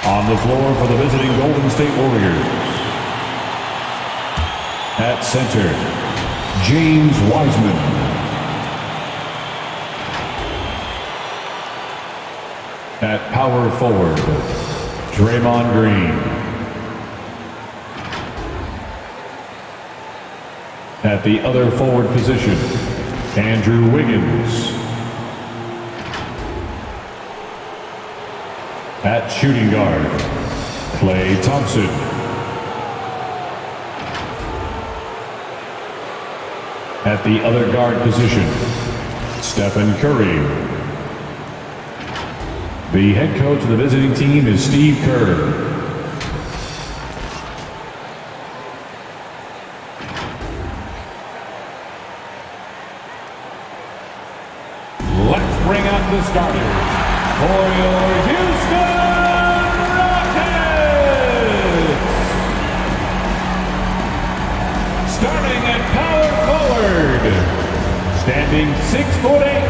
On the floor for the visiting Golden State Warriors. At center, James Wiseman. At power forward, Draymond Green. At the other forward position, Andrew Wiggins. At shooting guard, Klay Thompson. At the other guard position, Stephen Curry. The head coach of the visiting team is Steve Kerr. Let's bring out the starters for your Houston Rockets. Starting at power forward, standing 6'8",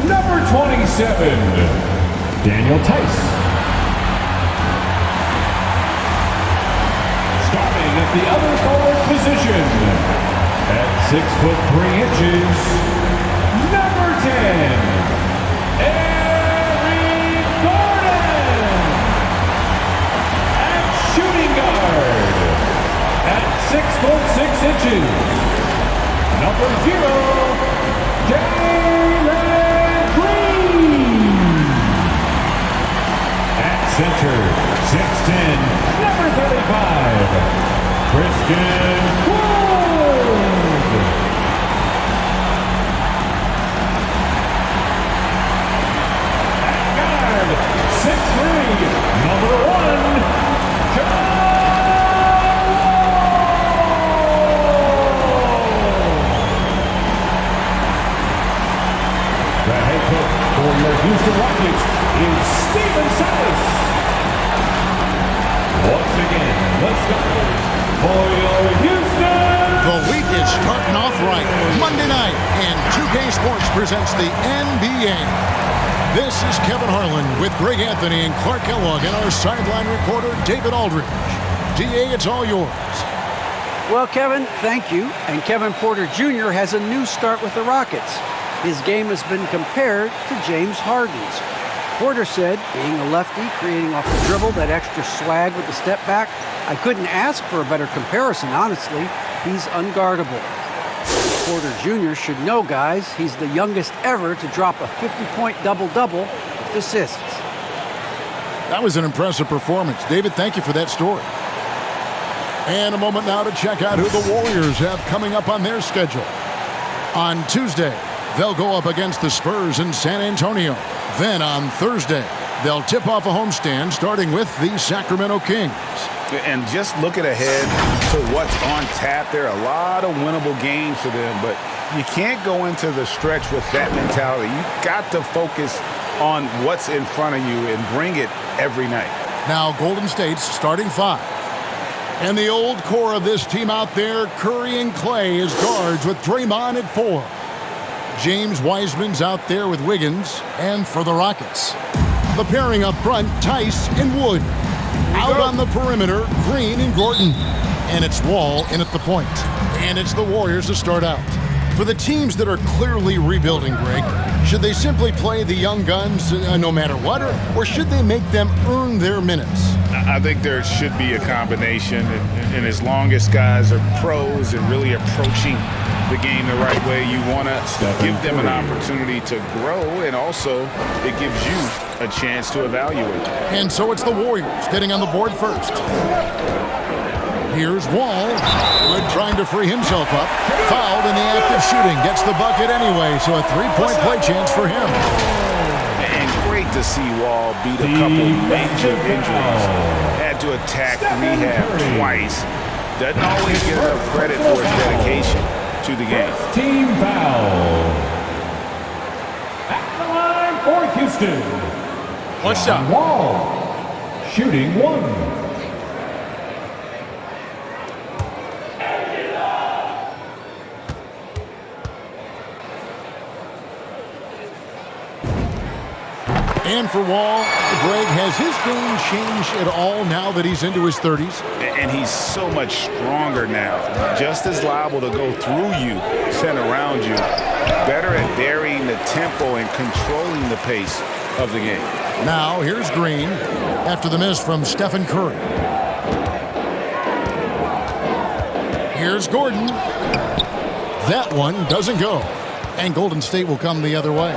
number 27, Daniel Tice. Starting at the other forward position, at 6'3", number 10, Eric Gordon. At shooting guard, at 6'6", number 0, Jalen Green. At center, 6'10", number 35, Christian Wood. At guard, 6'3", number 1, John for your Houston Rockets is Stephen Silas. Once again, let's go for your Houston. The week is starting off right. Monday night, and 2K Sports presents the NBA. This is Kevin Harlan with Greg Anthony and Clark Kellogg and our sideline reporter, David Aldridge. DA, it's all yours. Well, Kevin, thank you. And Kevin Porter Jr. has a new start with the Rockets. His game has been compared to James Harden's. Porter said, being a lefty, creating off the dribble, that extra swag with the step back, I couldn't ask for a better comparison, honestly. He's unguardable. Porter Jr. should know, guys, he's the youngest ever to drop a 50-point double-double with assists. That was an impressive performance. David, thank you for that story. And a moment now to check out who the Warriors have coming up on their schedule. On Tuesday, they'll go up against the Spurs in San Antonio. Then on Thursday, they'll tip off a homestand starting with the Sacramento Kings. And just looking ahead to what's on tap, there are a lot of winnable games for them, but you can't go into the stretch with that mentality. You've got to focus on what's in front of you and bring it every night. Now Golden State's starting 5. And the old core of this team out there, Curry and Klay as guards with Draymond at 4. James Wiseman's out there with Wiggins, and for the Rockets, the pairing up front, Tice and Wood. Out on the perimeter, Green and Gordon. And it's Wall in at the point. And it's the Warriors to start out. For the teams that are clearly rebuilding, Greg, should they simply play the young guns no matter what, or should they make them earn their minutes? I think there should be a combination, and as long as guys are pros and really approaching the game the right way, you want to give them an opportunity to grow, and also it gives you a chance to evaluate. And so it's the Warriors getting on the board first. Here's Wall. Wood trying to free himself up. Fouled in the act of shooting. Gets the bucket anyway, so a 3-point play chance for him. And great to see Wall beat a couple major injuries. Had to attack rehab twice. Doesn't always get enough credit for his dedication to the game. Team foul. At the line for Houston. One shot. Wall. Shooting 1. And for Wall, Greg, has his game changed at all now that he's into his 30s? And he's so much stronger now. Just as liable to go through you, send around you. Better at varying the tempo and controlling the pace of the game. Now, here's Green after the miss from Stephen Curry. Here's Gordon. That one doesn't go. And Golden State will come the other way.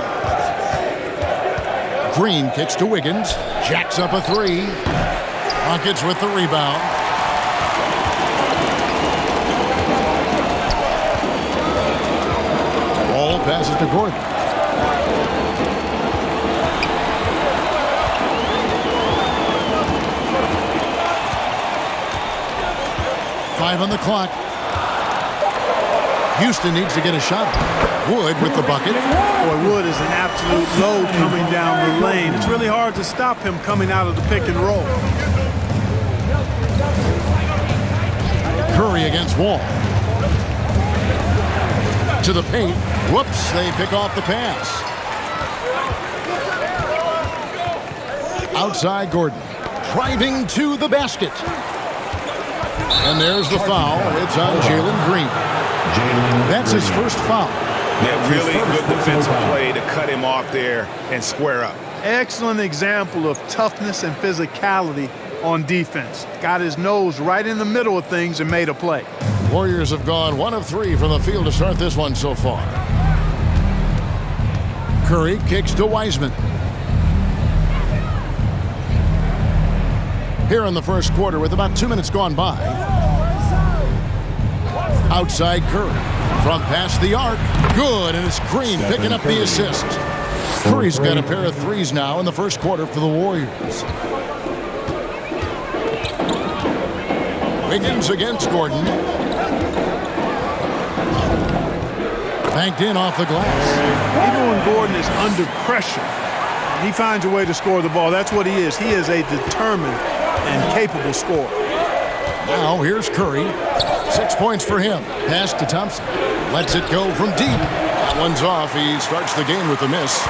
Green kicks to Wiggins. Jacks up a three. Rockets with the rebound. Ball passes to Gordon. Five on the clock. Houston needs to get a shot. Wood with the bucket. Boy, Wood is an absolute load coming down the lane. It's really hard to stop him coming out of the pick and roll. Curry against Wall. To the paint. Whoops, they pick off the pass. Outside Gordon. Driving to the basket. And there's the foul. It's on Jalen Green. That's his first foul. Yeah, really good defensive play to cut him off there and square up. Excellent example of toughness and physicality on defense. Got his nose right in the middle of things and made a play. Warriors have gone 1 of 3 from the field to start this one so far. Curry kicks to Wiseman. Here in the first quarter with about 2 minutes gone by. Outside Curry. From past the arc. Good, and it's Green picking up the assist. Curry's got a pair of threes now in the first quarter for the Warriors. Wiggins against Gordon. Banked in off the glass. Even when Gordon is under pressure, he finds a way to score the ball. That's what he is. He is a determined and capable scorer. Now here's Curry. 6 points for him. Pass to Thompson. Lets it go from deep. That one's off. He starts the game with a miss.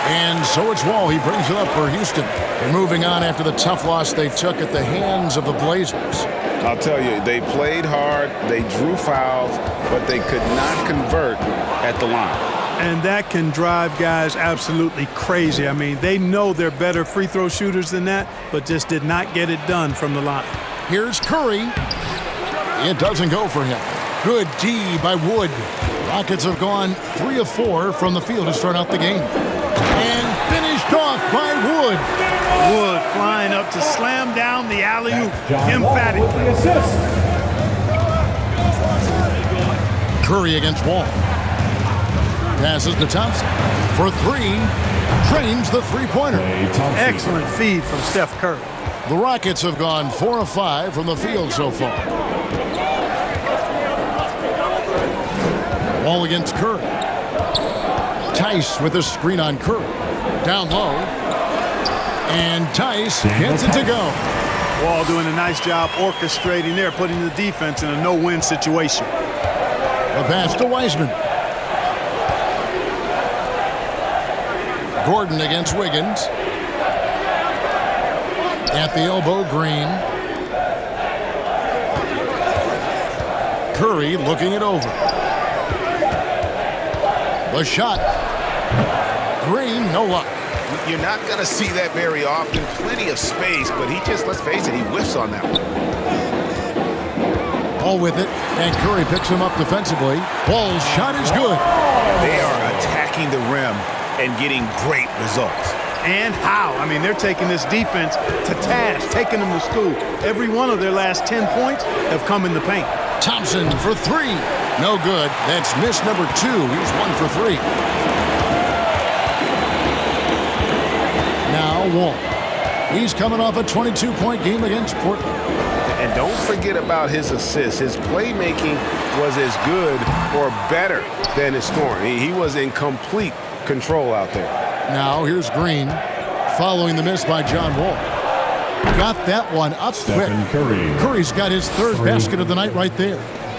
And so it's Wall. He brings it up for Houston. And moving on after the tough loss they took at the hands of the Blazers. I'll tell you, they played hard, they drew fouls, but they could not convert at the line. And that can drive guys absolutely crazy. I mean, they know they're better free throw shooters than that, but just did not get it done from the line. Here's Curry. It doesn't go for him. Good D by Wood. Rockets have gone 3 of 4 from the field to start out the game. And finished off by Wood. Wood flying up to slam down the alley-oop. Emphatic. Curry against Wall. Passes to Thompson. For 3. Drains the three-pointer. Excellent feed from Steph Curry. The Rockets have gone 4 of 5 from the field so far. Wall against Curry. Tice with a screen on Curry. Down low. And Tice gets it to go. Wall doing a nice job orchestrating there, putting the defense in a no-win situation. A pass to Wiseman. Gordon against Wiggins. At the elbow, Green. Curry looking it over. The shot. Green, no luck. You're not going to see that very often. Plenty of space, but he just, let's face it, he whiffs on that one. Ball with it, and Curry picks him up defensively. Ball's shot is good. They are attacking the rim and getting great results. And how? I mean, they're taking this defense to task, taking them to school. Every one of their last 10 points have come in the paint. Thompson for 3. No good. That's miss number 2. He's 1 for 3. Now Wall. He's coming off a 22-point game against Portland. And don't forget about his assists. His playmaking was as good or better than his scoring. He was in complete control out there. Now here's Green following the miss by John Wall. Got that one up quick. Curry's got his 3rd basket of the night right there.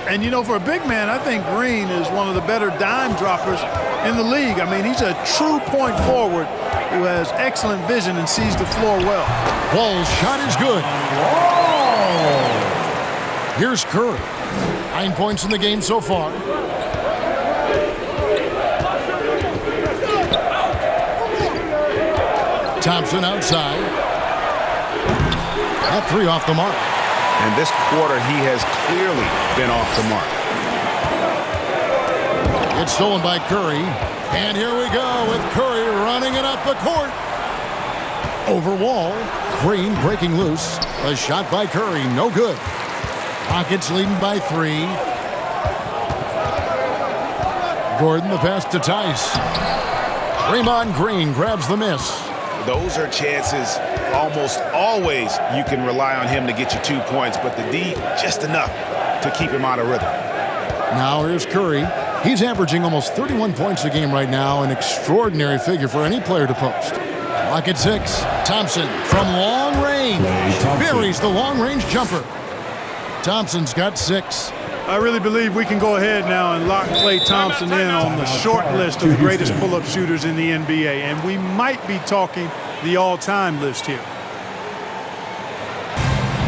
And, you know, for a big man, I think Green is one of the better dime droppers in the league. I mean, he's a true point forward who has excellent vision and sees the floor well. Wall's shot is good. Here's Curry. 9 points in the game so far. Thompson outside. That three off the mark. And this quarter, he has clearly been off the mark. It's stolen by Curry. And here we go with Curry running it up the court. Over Wall. Green breaking loose. A shot by Curry. No good. Rockets leading by 3. Gordon the pass to Tice. Draymond Green grabs the miss. Those are chances almost always you can rely on him to get you 2 points, but the D just enough to keep him out of rhythm. Now here's Curry. He's averaging almost 31 points a game right now, an extraordinary figure for any player to post. Clock at 6. Thompson from long range. Buries the long-range jumper. Thompson's got 6. I really believe we can go ahead now and lock Klay Thompson in on the short list of the greatest pull-up shooters in the NBA, and we might be talking the all-time list here.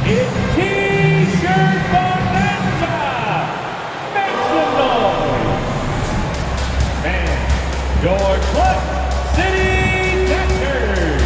It's T-shirt bonanza! Make some noise! And your Clutch City Texters!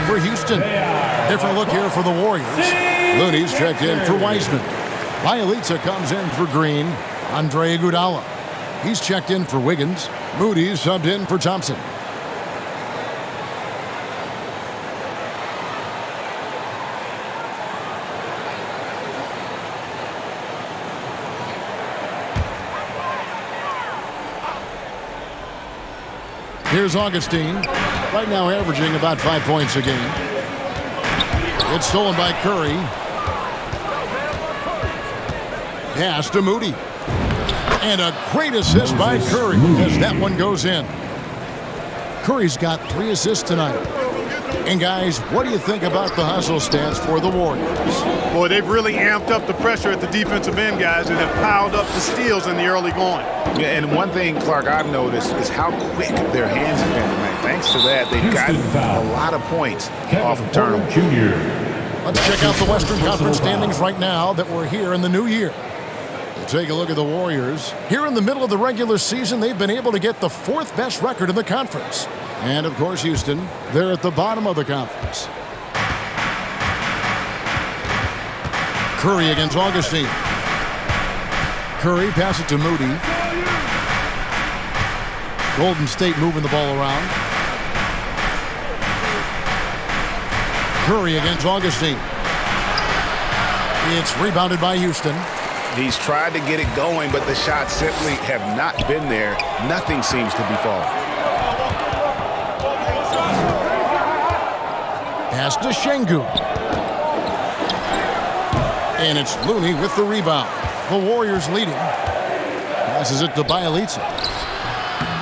For Houston. Different look here for the Warriors. Looney's checked in for Wiseman. Bielitsa comes in for Green. Andre Iguodala. He's checked in for Wiggins. Moody's subbed in for Thompson. Here's Augustine, right now averaging about 5 points a game. It's stolen by Curry. Pass to Moody. And a great assist by Curry as that one goes in. Curry's got 3 assists tonight. And guys, what do you think about the hustle stance for the Warriors? Boy, they've really amped up the pressure at the defensive end, guys, and have piled up the steals in the early going. Yeah, and one thing, Clark, I've noticed is how quick their hands have been tonight. Thanks to that, they've gotten a lot of points off of turnovers. Let's check out the Western Conference standings right now that we're here in the new year. We'll take a look at the Warriors. Here in the middle of the regular season, they've been able to get the 4th best record in the conference. And, of course, Houston, they're at the bottom of the conference. Curry against Augustine. Curry pass it to Moody. Golden State moving the ball around. Curry against Augustine. It's rebounded by Houston. He's tried to get it going, but the shots simply have not been there. Nothing seems to be falling. Pass to Şengün. And it's Looney with the rebound. The Warriors leading. Passes it to Bielitsa.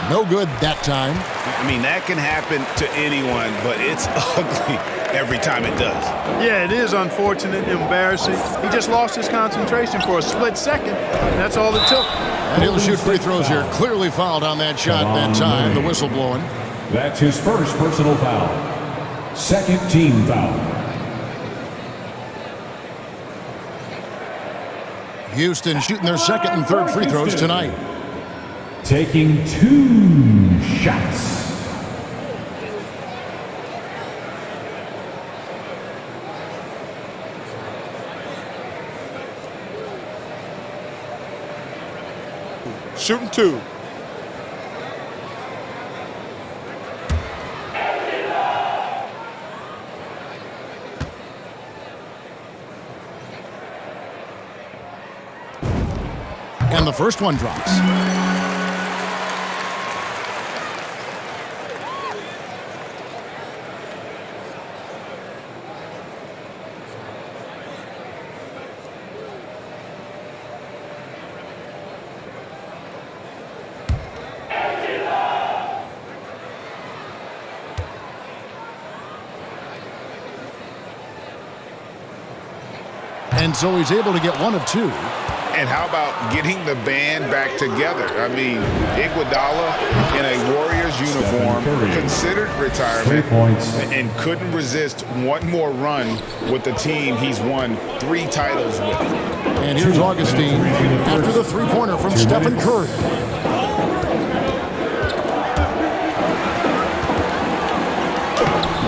No good that time. I mean, that can happen to anyone, but it's ugly every time it does. Yeah, it is unfortunate and embarrassing. He just lost his concentration for a split second. That's all it took. And he'll shoot free throws here. Clearly fouled on that shot that time. The whistle blowing. That's his first personal foul. Second team foul. Houston shooting their second and third free throws tonight. Taking 2 shots. Shooting 2. And the first one drops. And so he's able to get 1 of 2. And how about getting the band back together? I mean, Iguodala in a Warriors uniform considered retirement and couldn't resist one more run with the team he's won 3 titles with. And here's Augustine after the three-pointer from Stephen Curry.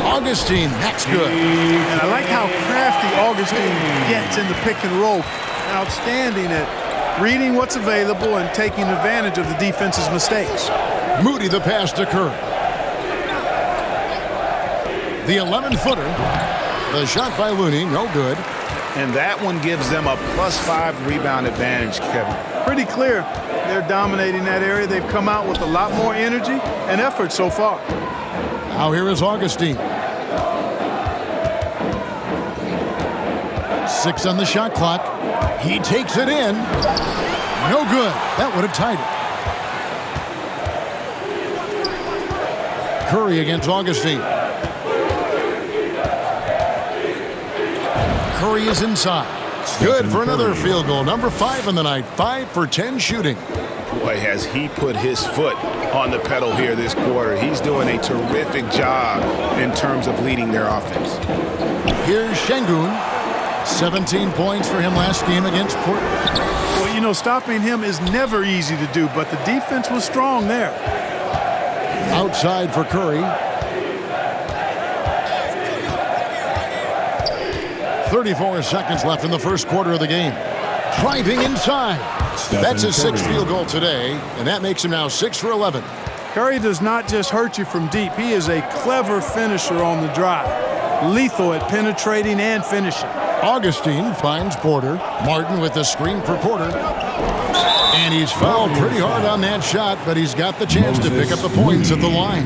Augustine, that's good. And I like how crafty Augustine gets in the pick and roll. Outstanding at reading what's available and taking advantage of the defense's mistakes. Moody the pass to Curry. The 11-footer. The shot by Looney, no good. And that one gives them a +5 rebound advantage, Kevin. Pretty clear they're dominating that area. They've come out with a lot more energy and effort so far. Now here is Augustine. 6 on the shot clock. He takes it in. No good. That would have tied it. Curry against Augustine. Curry is inside. Good for another field goal. Number 5 in the night. 5 for 10 shooting. Boy, has he put his foot on the pedal here this quarter. He's doing a terrific job in terms of leading their offense. Here's Şengün. 17 points for him last game against Portland. Well, you know, stopping him is never easy to do, but the defense was strong there. Outside for Curry. 34 seconds left in the first quarter of the game. Driving inside. That's his 6th field goal today, and that makes him now 6 for 11. Curry does not just hurt you from deep. He is a clever finisher on the drive. Lethal at penetrating and finishing. Augustine finds Porter. Martin with the screen for Porter. And he's fouled pretty hard on that shot, but he's got the chance to pick up the points at the line.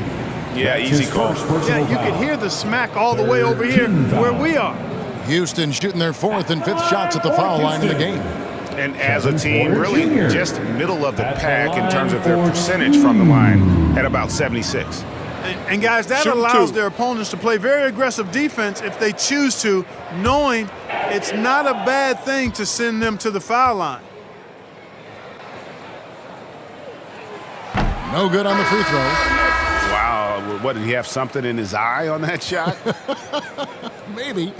Yeah, easy call. Yeah, you can hear the smack all the way over here where we are. Houston shooting their 4th and 5th shots at the foul line in the game. And as a team, really just middle of the pack in terms of their percentage from the line at about 76. And guys, that allows their opponents to play very aggressive defense if they choose to, knowing it's not a bad thing to send them to the foul line. No good on the free throw. Wow, what, did he have something in his eye on that shot? Maybe.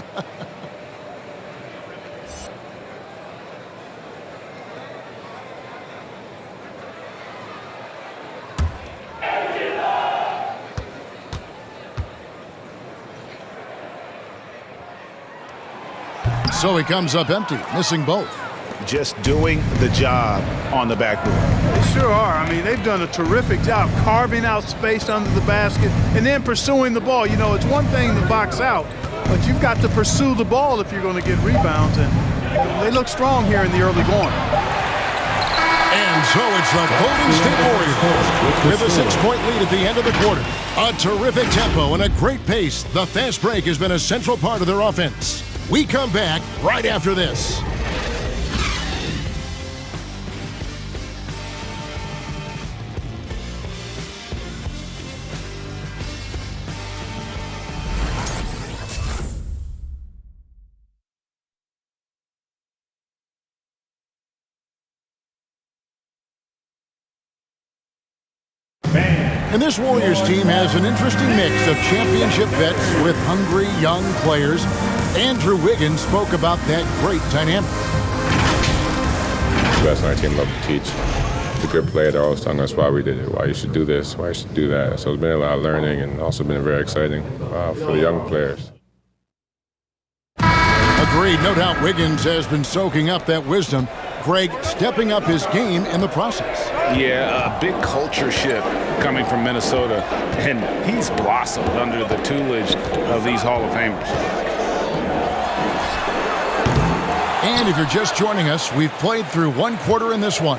So he comes up empty, missing both. Just doing the job on the backboard. They sure are. I mean, they've done a terrific job carving out space under the basket and then pursuing the ball. You know, it's one thing to box out, but you've got to pursue the ball if you're going to get rebounds, and they look strong here in the early going. And so it's the Golden State Warriors with a 6-point lead at the end of the quarter. A terrific tempo and a great pace. The fast break has been a central part of their offense. We come back right after this. And this Warriors team has an interesting mix of championship vets with hungry young players. Andrew Wiggins spoke about that great dynamic. The best on our team love to teach. The good player, they're always telling us why we did it, why you should do this, why you should do that. So it's been a lot of learning and also been very exciting for the young players. Agreed. No doubt Wiggins has been soaking up that wisdom. Greg stepping up his game in the process. Yeah, a big culture shift coming from Minnesota, and he's blossomed under the tutelage of these Hall of Famers. And if you're just joining us, we've played through one quarter in this one.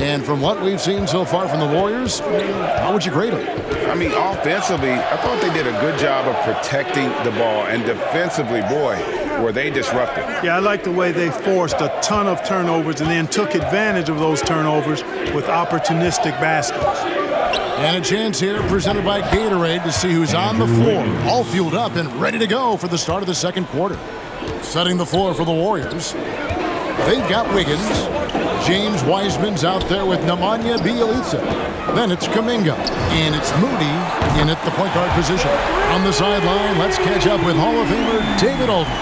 And from what we've seen so far from the Warriors, how would you grade them? I mean, offensively, I thought they did a good job of protecting the ball. And defensively, boy, were they disruptive. Yeah, I like the way they forced a ton of turnovers and then took advantage of those turnovers with opportunistic baskets. And a chance here presented by Gatorade to see who's on the floor, all fueled up and ready to go for the start of the second quarter. Setting the floor for the Warriors. They've got Wiggins. James Wiseman's out there with Nemanja Bjelica. Then it's Kuminga. And it's Moody in at the point guard position. On the sideline, let's catch up with Hall of Famer David Aldridge.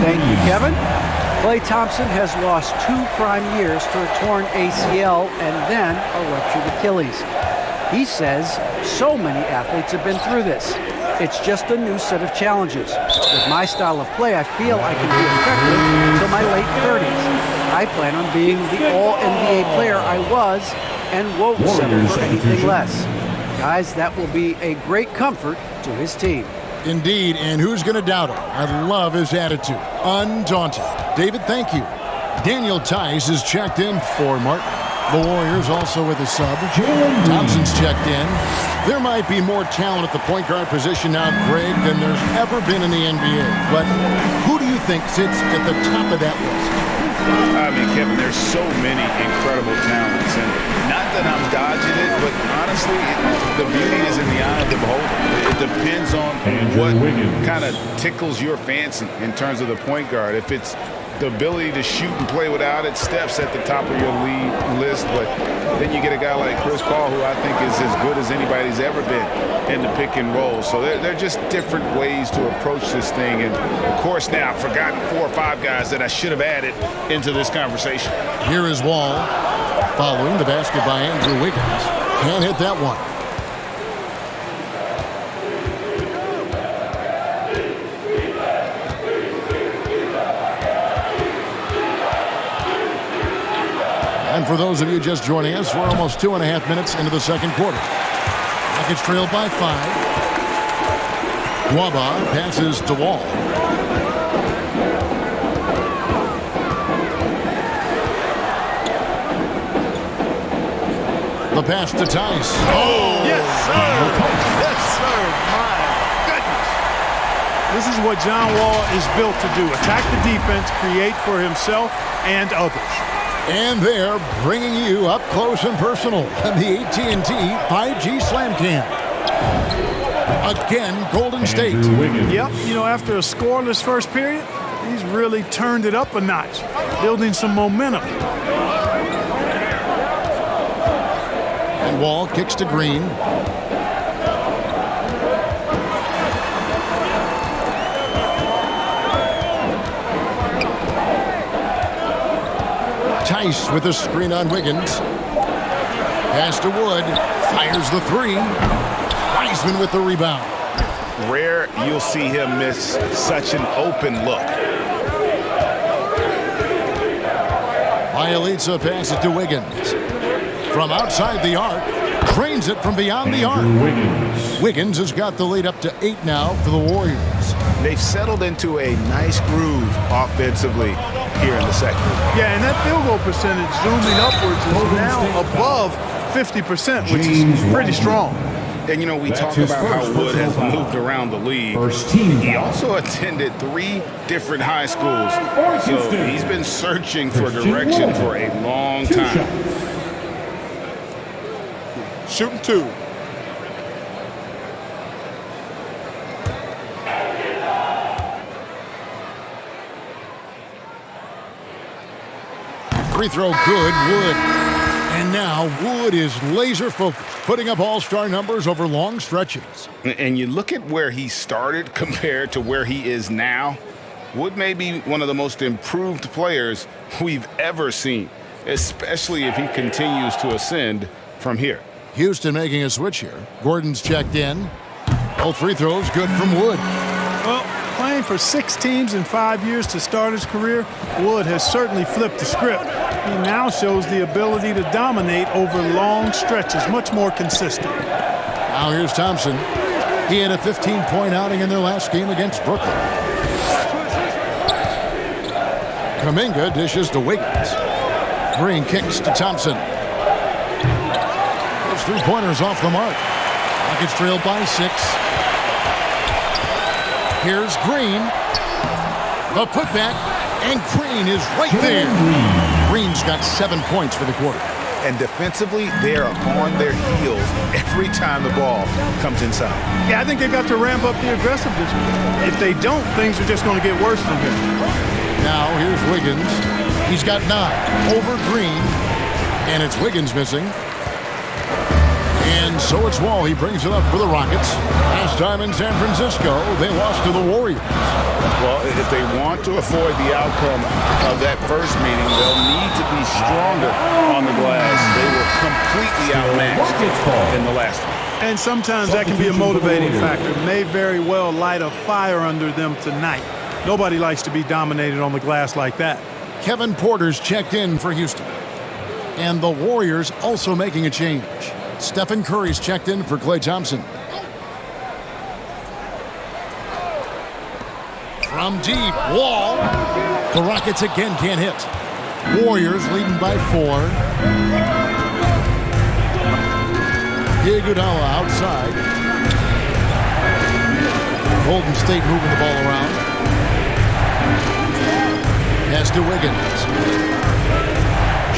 Thank you, Kevin. Klay Thompson has lost 2 prime years to a torn ACL and then a ruptured Achilles. He says so many athletes have been through this. It's just a new set of challenges. With my style of play, I feel I can be effective until my late 30s. I plan on being the all-NBA player I was and won't settle for anything less. Guys, that will be a great comfort to his team. Indeed, and who's going to doubt him? I love his attitude. Undaunted. David, thank you. Daniel Tice is checked in for Martin. The Warriors also with a sub. Thompson's checked in. There might be more talent at the point guard position now, Greg, than there's ever been in the NBA. But who do you think sits at the top of that list? I mean, Kevin, there's so many incredible talents. And not that I'm dodging it, but honestly, the beauty is in the eye of the beholder. It depends on what kind of tickles your fancy in terms of the point guard. If it's the ability to shoot and play without it, Steph's at the top of your league list. But then you get a guy like Chris Paul, who I think is as good as anybody's ever been in the pick and roll. So they're just different ways to approach this thing. And, of course, now I've forgotten 4 or 5 guys that I should have added into this conversation. Here is Wall following the basket by Andrew Wiggins. Can't hit that one. And for those of you just joining us, we're almost 2.5 minutes into the second quarter. Rockets trailed by 5. Waba passes to Wall. The pass to Tice. Oh! Yes, sir. Yes, sir. My goodness. This is what John Wall is built to do. Attack the defense, create for himself and others. And they're bringing you up close and personal in the AT&T 5G Slam Cam. Again, Golden State. Yep, you know, after a scoreless first period, he's really turned it up a notch, building some momentum. And Wall kicks to Green. Tice with a screen on Wiggins. Pass to Wood. Fires the 3. Wiseman with the rebound. Rare you'll see him miss such an open look. Bjelica pass it to Wiggins. From outside the arc. Drains it from beyond the arc. Wiggins has got the lead up to 8 now for the Warriors. They've settled into a nice groove offensively here in the second. Yeah, and that field goal percentage zooming upwards is now above 50%, which is pretty strong. And, you know, we talk about how Wood has moved around the league. He also attended 3 different high schools. So he's been searching for direction for a long time. Shooting 2. Free throw good, Wood. And now Wood is laser focused, putting up all-star numbers over long stretches. And you look at where he started compared to where he is now. Wood may be one of the most improved players we've ever seen, especially if he continues to ascend from here. Houston making a switch here. Gordon's checked in. Both free throws good from Wood. Well, playing for 6 teams in 5 years to start his career, Wood has certainly flipped the script. He now shows the ability to dominate over long stretches, much more consistent. Now here's Thompson. He had a 15-point outing in their last game against Brooklyn. Kuminga dishes to Wiggins. Green kicks to Thompson. Those three-pointers off the mark. Rockets trailed by 6. Here's Green. The putback, and Green is right there. Green's got 7 points for the quarter. And defensively, they are on their heels every time the ball comes inside. Yeah, I think they've got to ramp up the aggressiveness. If they don't, things are just going to get worse from here. Now here's Wiggins. He's got 9 over Green, and it's Wiggins missing. And so it's Wall. He brings it up for the Rockets. Last time in San Francisco, they lost to the Warriors. Well, if they want to avoid the outcome of that first meeting, they'll need to be stronger on the glass. They were completely outmatched in the last one. And sometimes that can be a motivating factor. May very well light a fire under them tonight. Nobody likes to be dominated on the glass like that. Kevin Porter's checked in for Houston. And the Warriors also making a change. Stephen Curry's checked in for Klay Thompson. From deep, Wall. The Rockets again can't hit. Warriors leading by 4. Iguodala outside. Golden State moving the ball around. Pass to Wiggins.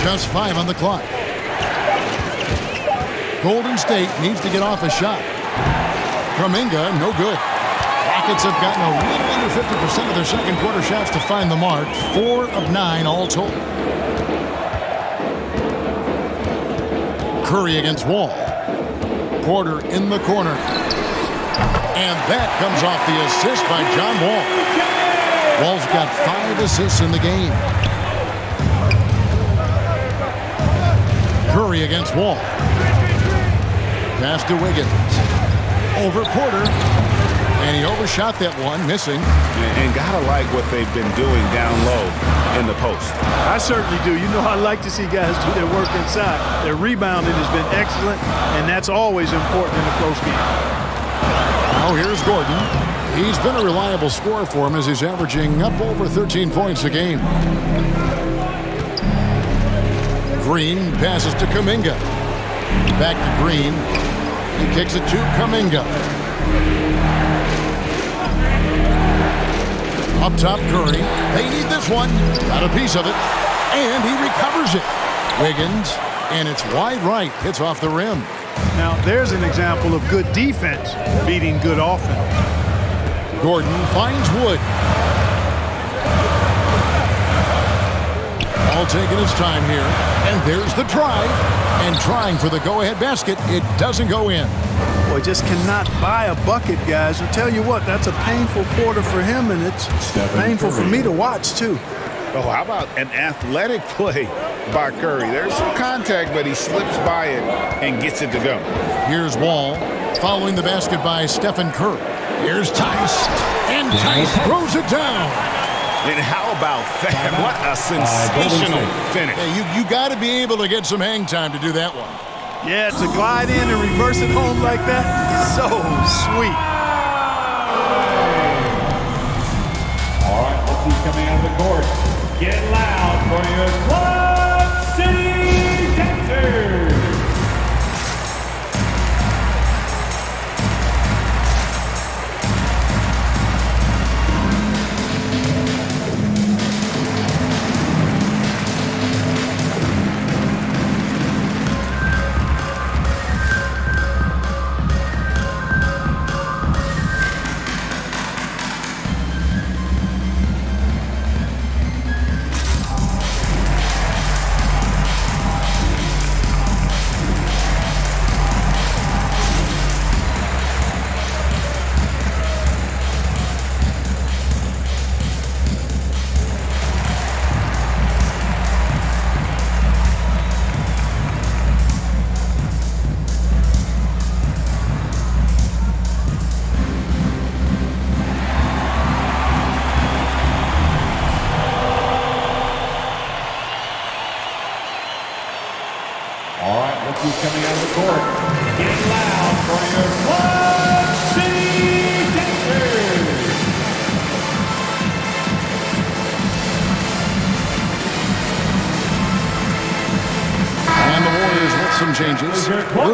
Just 5 on the clock. Golden State needs to get off a shot. Kuminga, no good. Rockets have gotten a little under 50% of their second quarter shots to find the mark. 4 of 9 all told. Curry against Wall. Porter in the corner. And that comes off the assist by John Wall. Wall's got 5 assists in the game. Curry against Wall. Pass to Wiggins. Over Porter. And he overshot that one, missing. And gotta like what they've been doing down low in the post. I certainly do. You know, I like to see guys do their work inside. Their rebounding has been excellent, and that's always important in a close game. Now here's Gordon. He's been a reliable scorer for him as he's averaging up over 13 points a game. Green passes to Kuminga. Back to Green. He kicks it to Kuminga. Up top, Curry. They need this one. Got a piece of it. And he recovers it. Wiggins. And it's wide right. Hits off the rim. Now, there's an example of good defense beating good offense. Gordon finds Wood. All taking his time here. And there's the drive. And trying for the go-ahead basket. It doesn't go in. Boy, just cannot buy a bucket, guys. I'll tell you what, that's a painful quarter for him, and it's painful for me to watch, too. Oh, how about an athletic play by Curry? There's some contact, but he slips by it and gets it to go. Here's Wall following the basket by Stephen Curry. Here's Tice, and Tice throws it down. And how about that? What a sensational finish. Hey, you got to be able to get some hang time to do that one. Yeah, to glide in and reverse it home like that, so sweet. All right, let's see coming out of the court. Get loud for your Club City Dancers.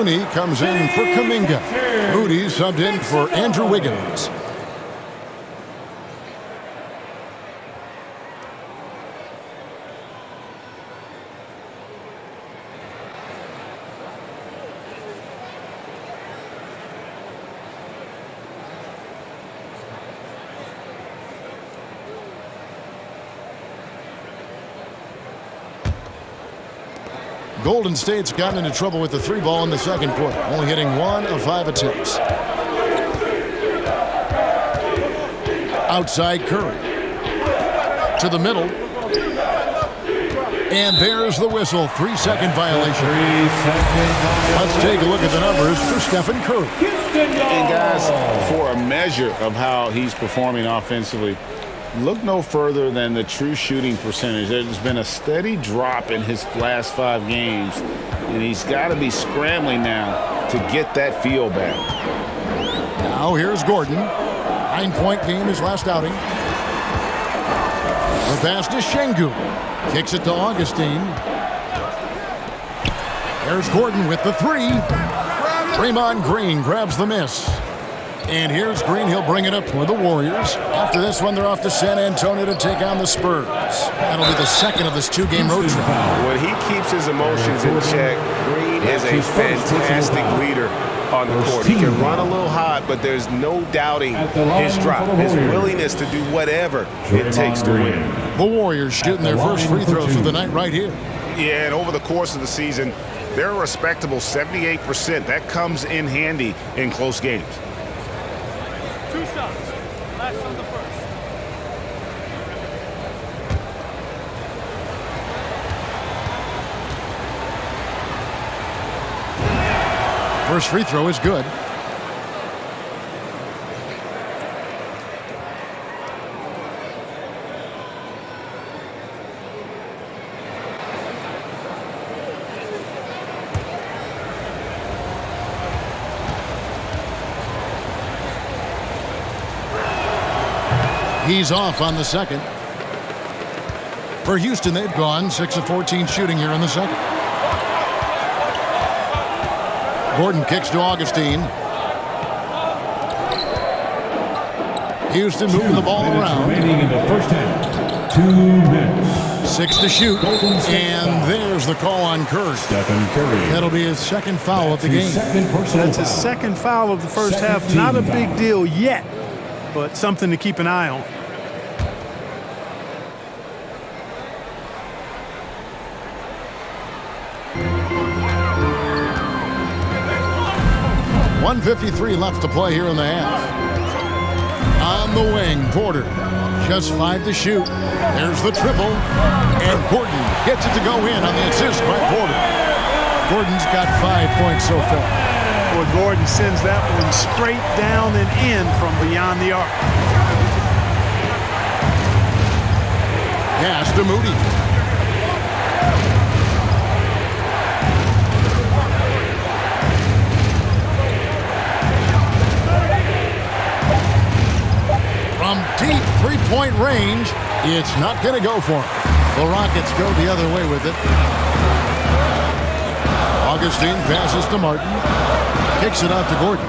Looney comes in for Kuminga. Moody subbed in for Andrew Wiggins. Golden State's gotten into trouble with the three ball in the second quarter, only hitting 1 of 5 attempts. Outside Curry. To the middle. And there's the whistle. 3-second violation. Let's take a look at the numbers for Stephen Curry. And guys, for a measure of how he's performing offensively, look no further than the true shooting percentage. There's been a steady drop in his last 5 games, and he's got to be scrambling now to get that feel back. Now here's Gordon. 9-point game his last outing. The pass to Şengün. Kicks it to Augustine. There's Gordon with the 3. Draymond Green grabs the miss. And here's Green. He'll bring it up for the Warriors. After this one, they're off to San Antonio to take on the Spurs. That'll be the second of this 2-game road trip. When he keeps his emotions in check, Green is a fantastic leader on the court. He can run a little hot, but there's no doubting his drop, his willingness to do whatever it takes to win. The Warriors shooting their first free throws of the night right here. Yeah, and over the course of the season, they're a respectable 78%. That comes in handy in close games. 2 shots. Last on the first. First free throw is good. He's off on the second. For Houston, they've gone 6 of 14 shooting here in the second. Gordon kicks to Augustine. Houston moving the ball around. Remaining in the first half. 2 minutes. 6 to shoot. And there's the call on Curry. Stephen Curry. That'll be his second foul of the game. That's his second foul of the first half. Not a big deal yet, but something to keep an eye on. .153 left to play here in the half. On the wing, Porter. Just 5 to shoot. There's the triple. And Gordon gets it to go in on the assist by Porter. Gordon's got 5 points so far. Boy, Gordon sends that one straight down and in from beyond the arc. Pass to Moody. From deep three-point range, it's not going to go for him. The Rockets go the other way with it. Augustine passes to Martin. Kicks it out to Gordon.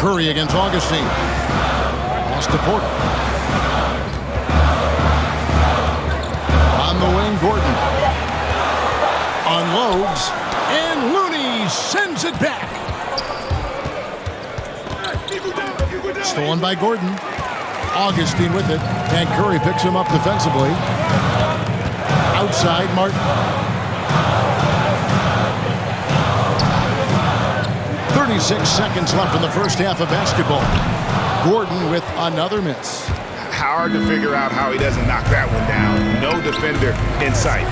Curry against Augustine. Pass to Porter. On the wing, Gordon. Unloads. And Looney sends it back. Stolen by Gordon. Augustine with it. And Curry picks him up defensively. Outside, Martin. 36 seconds left in the first half of basketball. Gordon with another miss. Hard to figure out how he doesn't knock that one down. No defender in sight.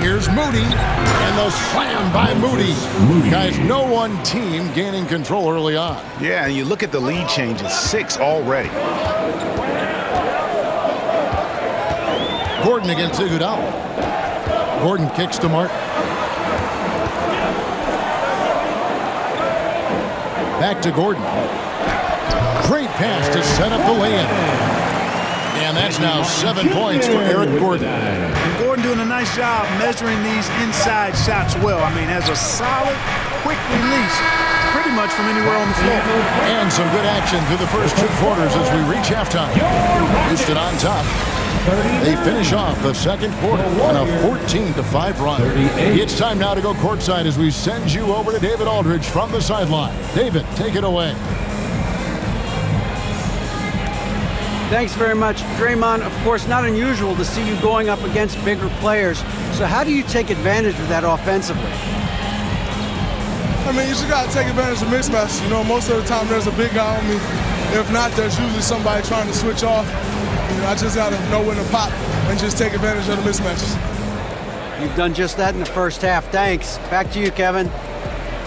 Here's Moody, and the slam by Moody. Guys, no one team gaining control early on. Yeah, and you look at the lead changes, 6 already. Gordon against Iguodala. Gordon kicks to Martin. Back to Gordon. Great pass to set up the lay-in. And that's now 7 points for Eric Gordon. Gordon doing a nice job measuring these inside shots well. I mean, has a solid, quick release pretty much from anywhere on the floor. And some good action through the first 2 quarters as we reach halftime. Houston on top. They finish off the second quarter on a 14-5 run. It's time now to go courtside as we send you over to David Aldridge from the sideline. David, take it away. Thanks very much. Draymond, of course, not unusual to see you going up against bigger players. So how do you take advantage of that offensively? I mean, you just got to take advantage of mismatches. You know, most of the time there's a big guy on me. If not, there's usually somebody trying to switch off. You know, I just got to know when to pop and just take advantage of the mismatches. You've done just that in the first half. Thanks. Back to you, Kevin.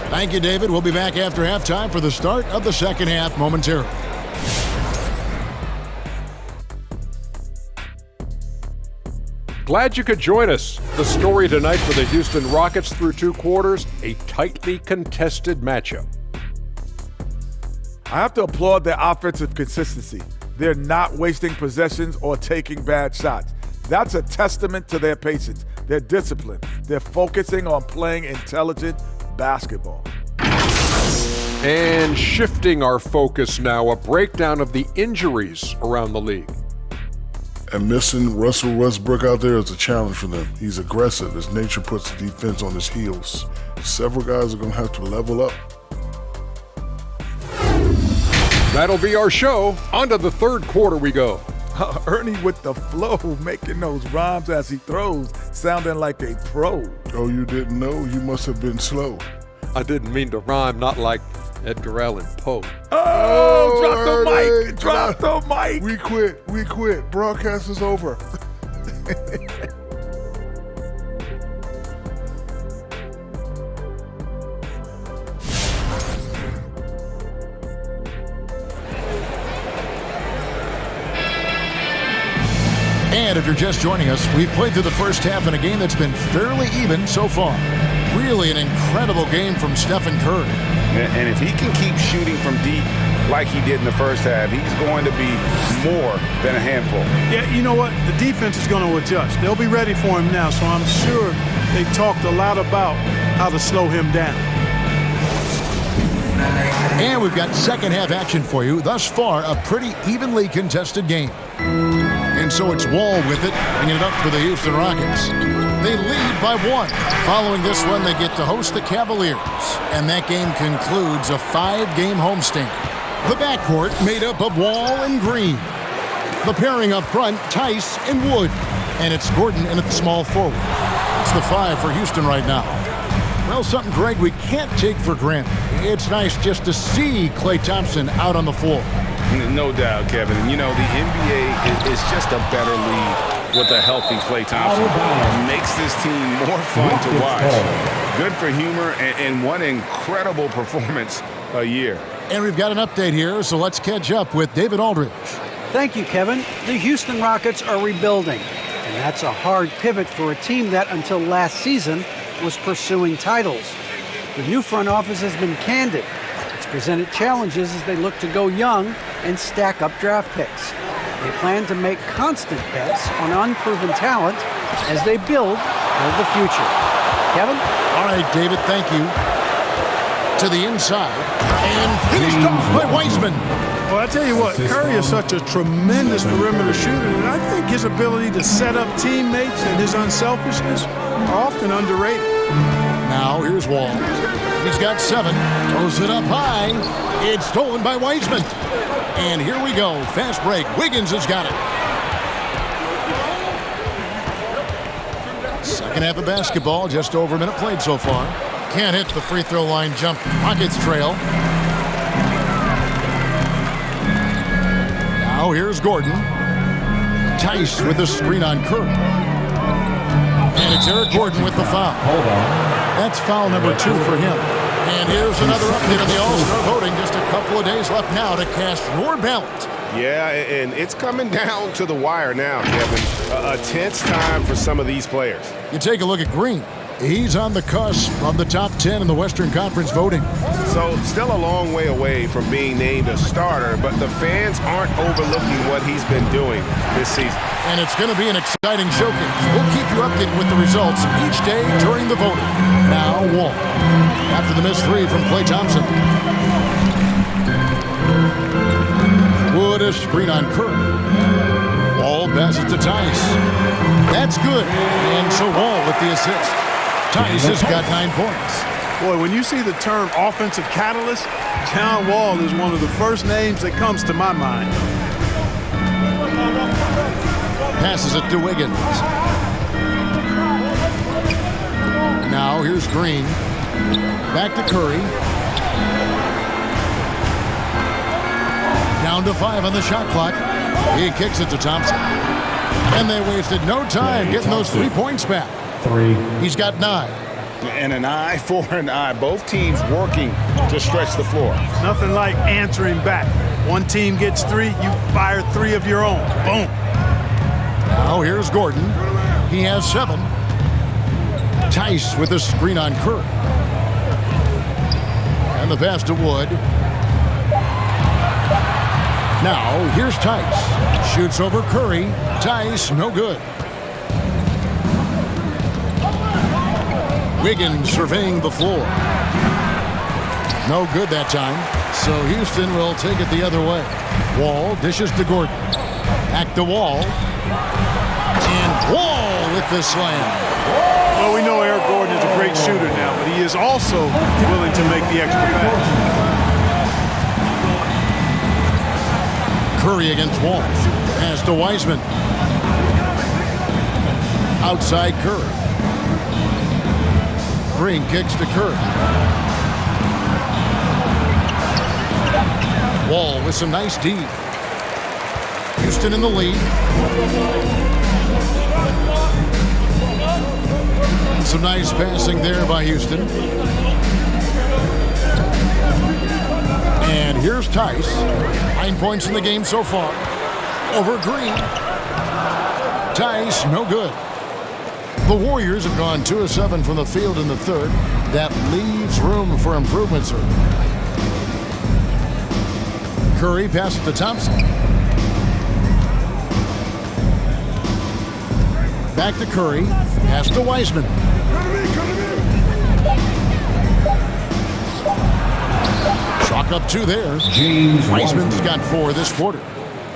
Thank you, David. We'll be back after halftime for the start of the second half momentarily. Glad you could join us. The story tonight for the Houston Rockets through 2 quarters, a tightly contested matchup. I have to applaud their offensive consistency. They're not wasting possessions or taking bad shots. That's a testament to their patience, their discipline. They're focusing on playing intelligent basketball. And shifting our focus now, a breakdown of the injuries around the league. And missing Russell Westbrook out there is a challenge for them. He's aggressive. His nature puts the defense on his heels. Several guys are going to have to level up. That'll be our show. On to the third quarter we go. Ernie with the flow, making those rhymes as he throws, sounding like a pro. Oh, you didn't know? You must have been slow. I didn't mean to rhyme, not like Edgar Allan Poe. Oh, drop the mic! Drop the mic! We quit. Broadcast is over. And if you're just joining us, we've played through the first half in a game that's been fairly even so far. Really an incredible game from Stephen Curry. And if he can keep shooting from deep like he did in the first half, he's going to be more than a handful. Yeah, you know what? The defense is going to adjust. They'll be ready for him now, so I'm sure they talked a lot about how to slow him down. And we've got second half action for you. Thus far, a pretty evenly contested game. And so it's Wall with it, bringing it up for the Houston Rockets. They lead by 1. Following this one, they get to host the Cavaliers. And that game concludes a 5-game homestand. The backcourt made up of Wall and Green. The pairing up front, Tice and Wood. And it's Gordon in at the small forward. It's the 5 for Houston right now. Well, something, Greg, we can't take for granted. It's nice just to see Klay Thompson out on the floor. No doubt, Kevin. And you know, the NBA is just a better league with a healthy Klay Thompson. It makes this team more fun to watch. Good for humor and one incredible performance a year. And we've got an update here, so let's catch up with David Aldridge. Thank you, Kevin. The Houston Rockets are rebuilding, and that's a hard pivot for a team that, until last season, was pursuing titles. The new front office has been candid. It's presented challenges as they look to go young and stack up draft picks. They plan to make constant bets on unproven talent as they build toward the future. Kevin? All right, David, thank you. To the inside, and finished off by Wiseman. Well, I tell you what, Curry is such a tremendous perimeter shooter, and I think his ability to set up teammates and his unselfishness are often underrated. Now, here's Wall. He's got 7, throws it up high. It's stolen by Wiseman. And here we go, fast break. Wiggins has got it. Second half of basketball, just over a minute played so far. Can't hit the free throw line jump. Rockets trail. Now here's Gordon. Tice with a screen on Curry. And it's Eric Gordon with the foul. Hold on. That's foul number 2 for him. And here's another update on the All-Star voting. Just a couple of days left now to cast your ballot. Yeah, and it's coming down to the wire now, Kevin. A tense time for some of these players. You take a look at Green. He's on the cusp of the top 10 in the Western Conference voting. So still a long way away from being named a starter, but the fans aren't overlooking what he's been doing this season. And it's going to be an exciting showcase. We'll keep you updated with the results each day during the voting. Now, Wall. After the missed three from Klay Thompson. Wood a screen on Curry. Wall passes to Tice. That's good. And so Wall with the assist. Tice has got 9 points. Boy, when you see the term offensive catalyst, John Wall is one of the first names that comes to my mind. Passes it to Wiggins. Now here's Green. Back to Curry. Down to 5 on the shot clock. He kicks it to Thompson. And they wasted no time getting those 3 points back. He's got 9. And an eye for an eye. Both teams working to stretch the floor. Nothing like answering back. One team gets 3, you fire 3 of your own. Boom. Now here's Gordon. He has 7. Tice with a screen on Curry. And the pass to Wood. Now here's Tice. Shoots over Curry. Tice, no good. Wiggins surveying the floor. No good that time. So Houston will take it the other way. Wall dishes to Gordon. Back to Wall. And Wall with the slam. Well, we know Eric Gordon is a great shooter now, but he is also willing to make the extra pass. Curry against Wall. Pass to Wiseman. Outside Curry. Green kicks to Curry. Wall with some nice D. Houston in the lead. And some nice passing there by Houston. And here's Tice. 9 points in the game so far. Over Green. Tice, no good. The Warriors have gone 2 of 7 from the field in the third. That leaves room for improvement, sir. Curry passes to Thompson. Back to Curry. Pass to Wiseman. Chalk up 2 there. Wiseman's got 4 this quarter.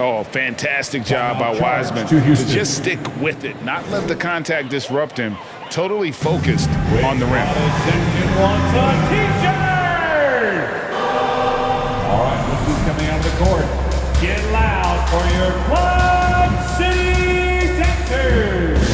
Oh, fantastic job by Wiseman to just stick with it, not let the contact disrupt him. Totally focused on the rim. Wants a t-shirt! All right, look who's coming out of the court. Get loud for your Club City Dancers!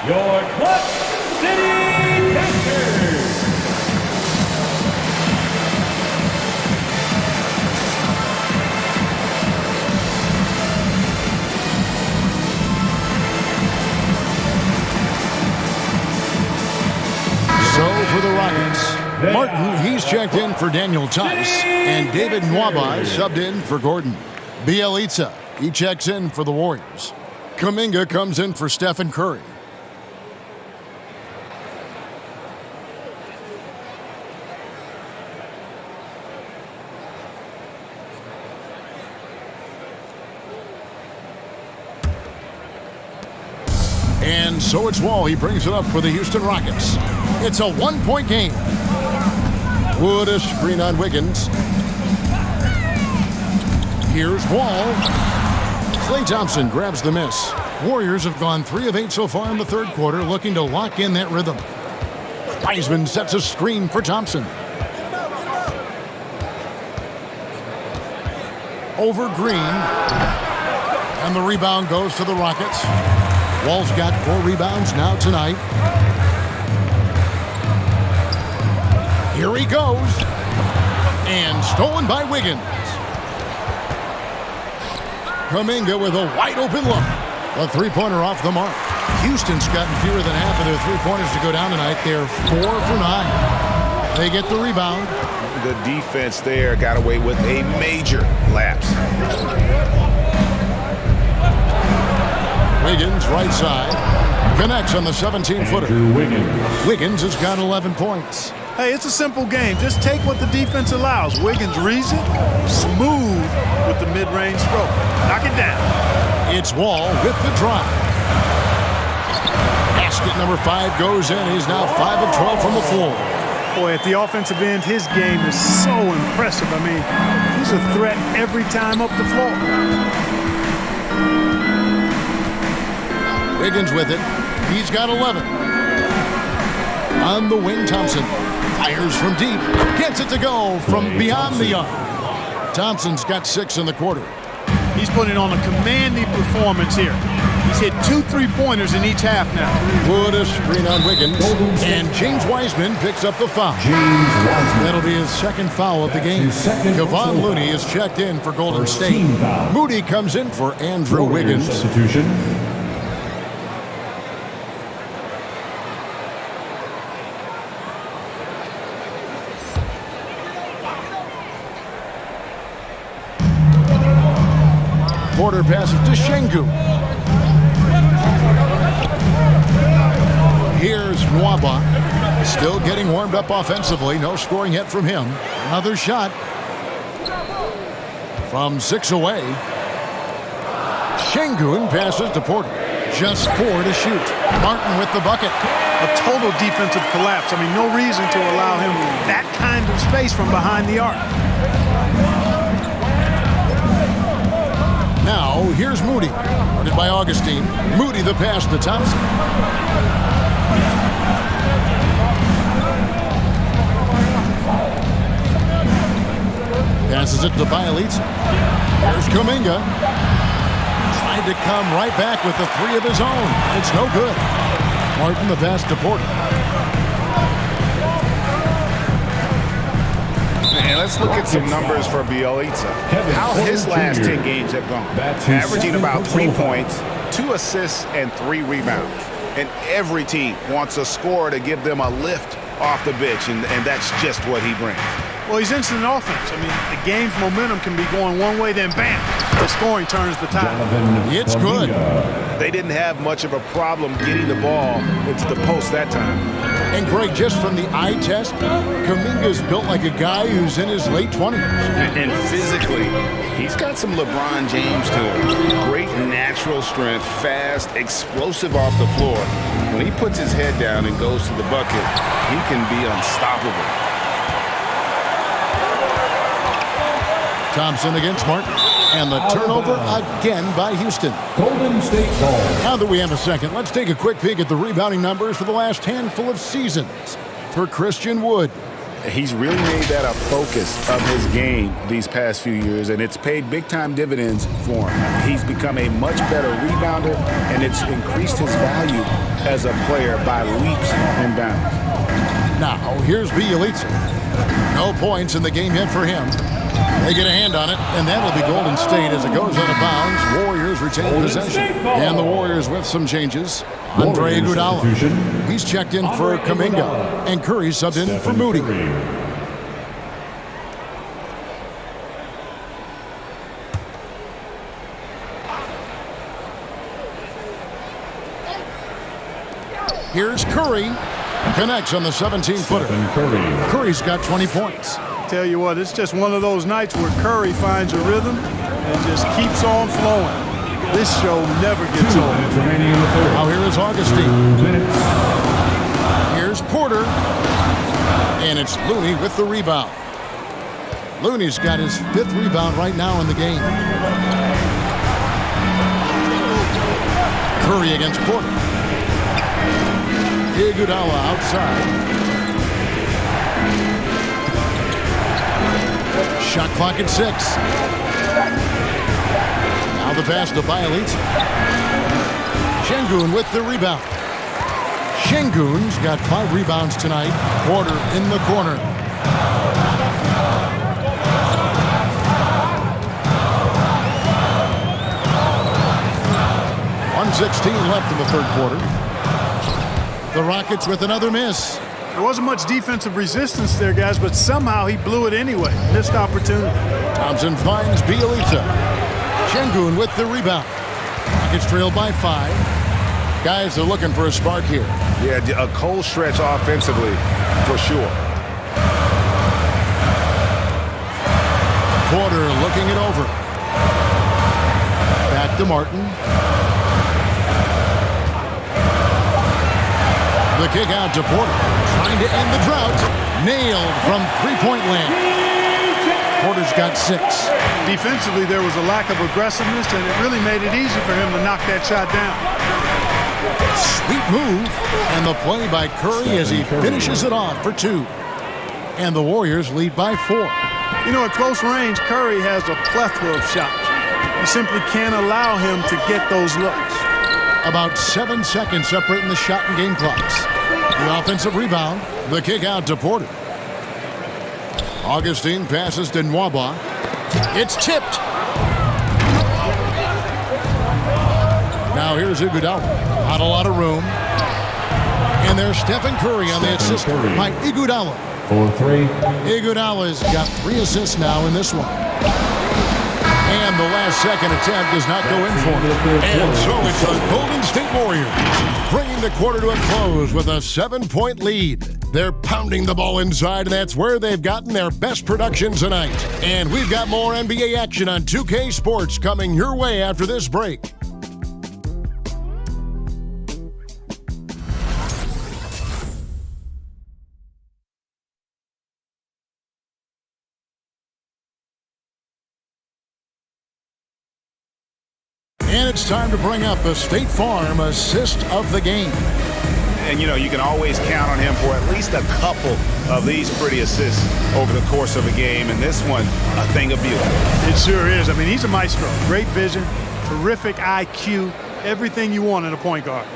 Your Club City Dancers! So for the Rockets, Martin, he's checked in for Daniel Tice, and David Nwaba subbed in for Gordon. Bielitsa, he checks in for the Warriors. Kuminga comes in for Stephen Curry. And so it's Wall. He brings it up for the Houston Rockets. It's a 1-point game. Wood a screen on Wiggins. Here's Wall. Klay Thompson grabs the miss. Warriors have gone 3 of 8 so far in the third quarter, looking to lock in that rhythm. Wiseman sets a screen for Thompson. Over Green. And the rebound goes to the Rockets. Wall's got 4 rebounds now tonight. Here he goes. And stolen by Wiggins. Kuminga with a wide open look. A three-pointer off the mark. Houston's gotten fewer than half of their three-pointers to go down tonight. They're 4 for 9. They get the rebound. The defense there got away with a major lapse. Wiggins, right side. Connects on the 17-footer. Wiggins has got 11 points. Hey, it's a simple game. Just take what the defense allows. Wiggins reads it, smooth with the mid-range stroke. Knock it down. It's Wall with the drive. Basket number 5 goes in. He's now 5 of 12 from the floor. Boy, at the offensive end, his game is so impressive. I mean, he's a threat every time up the floor. Wiggins with it. He's got 11. On the wing, Thompson fires from deep. Gets it to go from beyond the arc. Thompson's got 6 in the quarter. He's putting on a commanding performance here. He's hit 2 3-pointers in each half now. Wood a screen on Wiggins. And James Wiseman picks up the foul. That'll be his second foul of the game. Kevon Looney is checked in for Golden State. Moody comes in for Andrew Wiggins. Substitution. Porter passes to Şengün. Here's Nwaba. Still getting warmed up offensively. No scoring yet from him. Another shot. From 6 away. Şengün passes to Porter. Just 4 to shoot. Martin with the bucket. A total defensive collapse. I mean, no reason to allow him that kind of space from behind the arc. Now, here's Moody. Guarded by Augustine. Moody the pass to Thompson. Passes it to Bielitsa. Here's Kuminga. Tried to come right back with the 3 of his own. It's no good. Martin the pass to Porter. And let's look at some numbers for Bielitsa. How his last 10 games have gone. Averaging about 3 points, 2 assists, and 3 rebounds. And every team wants a scorer to give them a lift off the bench, and that's just what he brings. Well, he's instant offense. I mean, the game's momentum can be going one way, then bam, the scoring turns the tide. It's good. They didn't have much of a problem getting the ball into the post that time. And Greg, just from the eye test, Kuminga's built like a guy who's in his late 20s. And physically, he's got some LeBron James to him. Great natural strength, fast, explosive off the floor. When he puts his head down and goes to the bucket, he can be unstoppable. Thompson against Martin. And the turnover again by Houston. Golden State ball. Now that we have a second, let's take a quick peek at the rebounding numbers for the last handful of seasons for Christian Wood. He's really made that a focus of his game these past few years, and it's paid big-time dividends for him. He's become a much better rebounder, and it's increased his value as a player by leaps and bounds. Now, here's Bielitsa. No points in the game yet for him. They get a hand on it, and that'll be Golden State as it goes out of bounds. Warriors retain possession. And the Warriors with some changes. Andre Iguodala. He's checked in for Kuminga. And Curry subbed in for Moody. Here's Curry. Connects on the 17-footer. Curry's got 20 points. Tell you what, it's just one of those nights where Curry finds a rhythm and just keeps on flowing. This show never gets old. Now here is Augustine. Here's Porter. And it's Looney with the rebound. Looney's got his 5th rebound right now in the game. Curry against Porter. Iguodala outside. Shot clock at 6. Now the pass to Bielitsa. Şengün with the rebound. Şengün's got 5 rebounds tonight. Porter in the corner. .16 left in the 3rd quarter. The Rockets with another miss. There wasn't much defensive resistance there, guys, but somehow he blew it anyway. Missed opportunity. Thompson finds Bielitsa. Şengün with the rebound. Rockets trail by 5. Guys are looking for a spark here. Yeah, a cold stretch offensively, for sure. Porter looking it over. Back to Martin. The kick out to Porter. Trying to end the drought. Nailed from three-point land. Porter's got 6. Defensively, there was a lack of aggressiveness, and it really made it easy for him to knock that shot down. Sweet move. And the play by Curry as he finishes it off for 2. And the Warriors lead by 4. You know, at close range, Curry has a plethora of shots. You simply can't allow him to get those looks. About 7 seconds separating the shot and game clocks. The offensive rebound. The kick out to Porter. Augustine passes to Nwaba. It's tipped. Now here's Iguodala. Not a lot of room. And there's Stephen Curry on the assist by Iguodala. 4-3. Iguodala's got 3 assists now in this one. And the last second attempt does not go in for him. And so it's the Golden State Warriors bringing the quarter to a close with a 7-point lead. They're pounding the ball inside, and that's where they've gotten their best production tonight. And we've got more NBA action on 2K Sports coming your way after this break. And it's time to bring up the State Farm assist of the game. And, you know, you can always count on him for at least a couple of these pretty assists over the course of a game. And this one, a thing of beauty. It sure is. I mean, he's a maestro. Great vision, terrific IQ, everything you want in a point guard.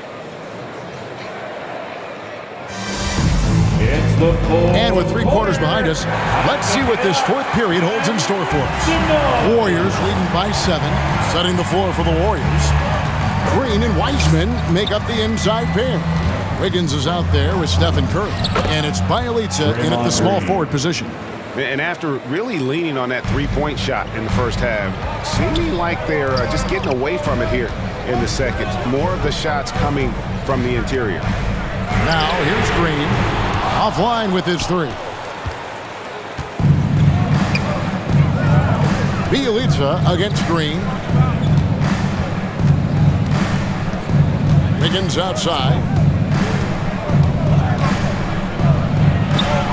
And with 3 quarters behind us, let's see what this 4th period holds in store for us. Warriors leading by 7, setting the floor for the Warriors. Green and Wiseman make up the inside pair. Wiggins is out there with Stephen Curry. And it's Bielitsa in at the small forward position. And after really leaning on that 3-point shot in the first half, seeming like they're just getting away from it here in the second. More of the shots coming from the interior. Now here's Green. Offline with his 3. Bielitsa against Green. Wiggins outside.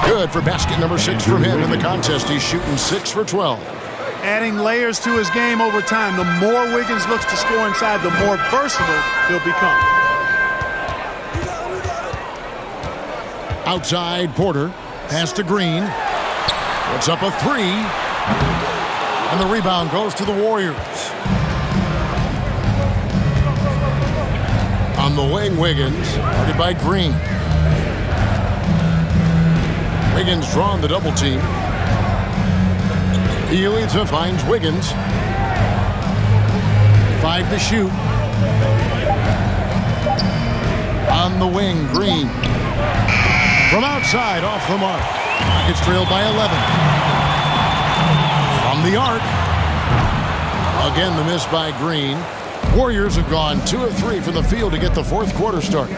Good for basket number 6 from him in the contest. He's shooting 6 for 12. Adding layers to his game over time. The more Wiggins looks to score inside, the more versatile he'll become. Outside, Porter. Pass to Green. Puts up a 3. And the rebound goes to the Warriors. On the wing, Wiggins. Guarded by Green. Wiggins drawing the double team. Bielitsa finds Wiggins. 5 to shoot. On the wing, Green. From outside, off the mark. Rockets trailed by 11. From the arc. Again, the miss by Green. Warriors have gone 2 of 3 from the field to get the 4th quarter started.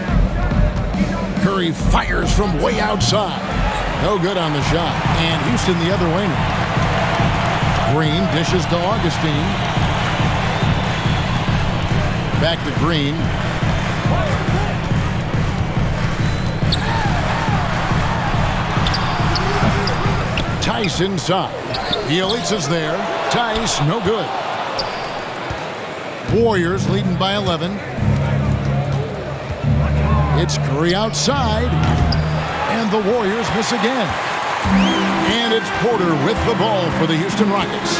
Curry fires from way outside. No good on the shot. And Houston the other way now. Green dishes to Augustine. Back to Green. Tice inside. Bielitsa's there. Tice, no good. Warriors leading by 11. It's Curry outside. And the Warriors miss again. And it's Porter with the ball for the Houston Rockets.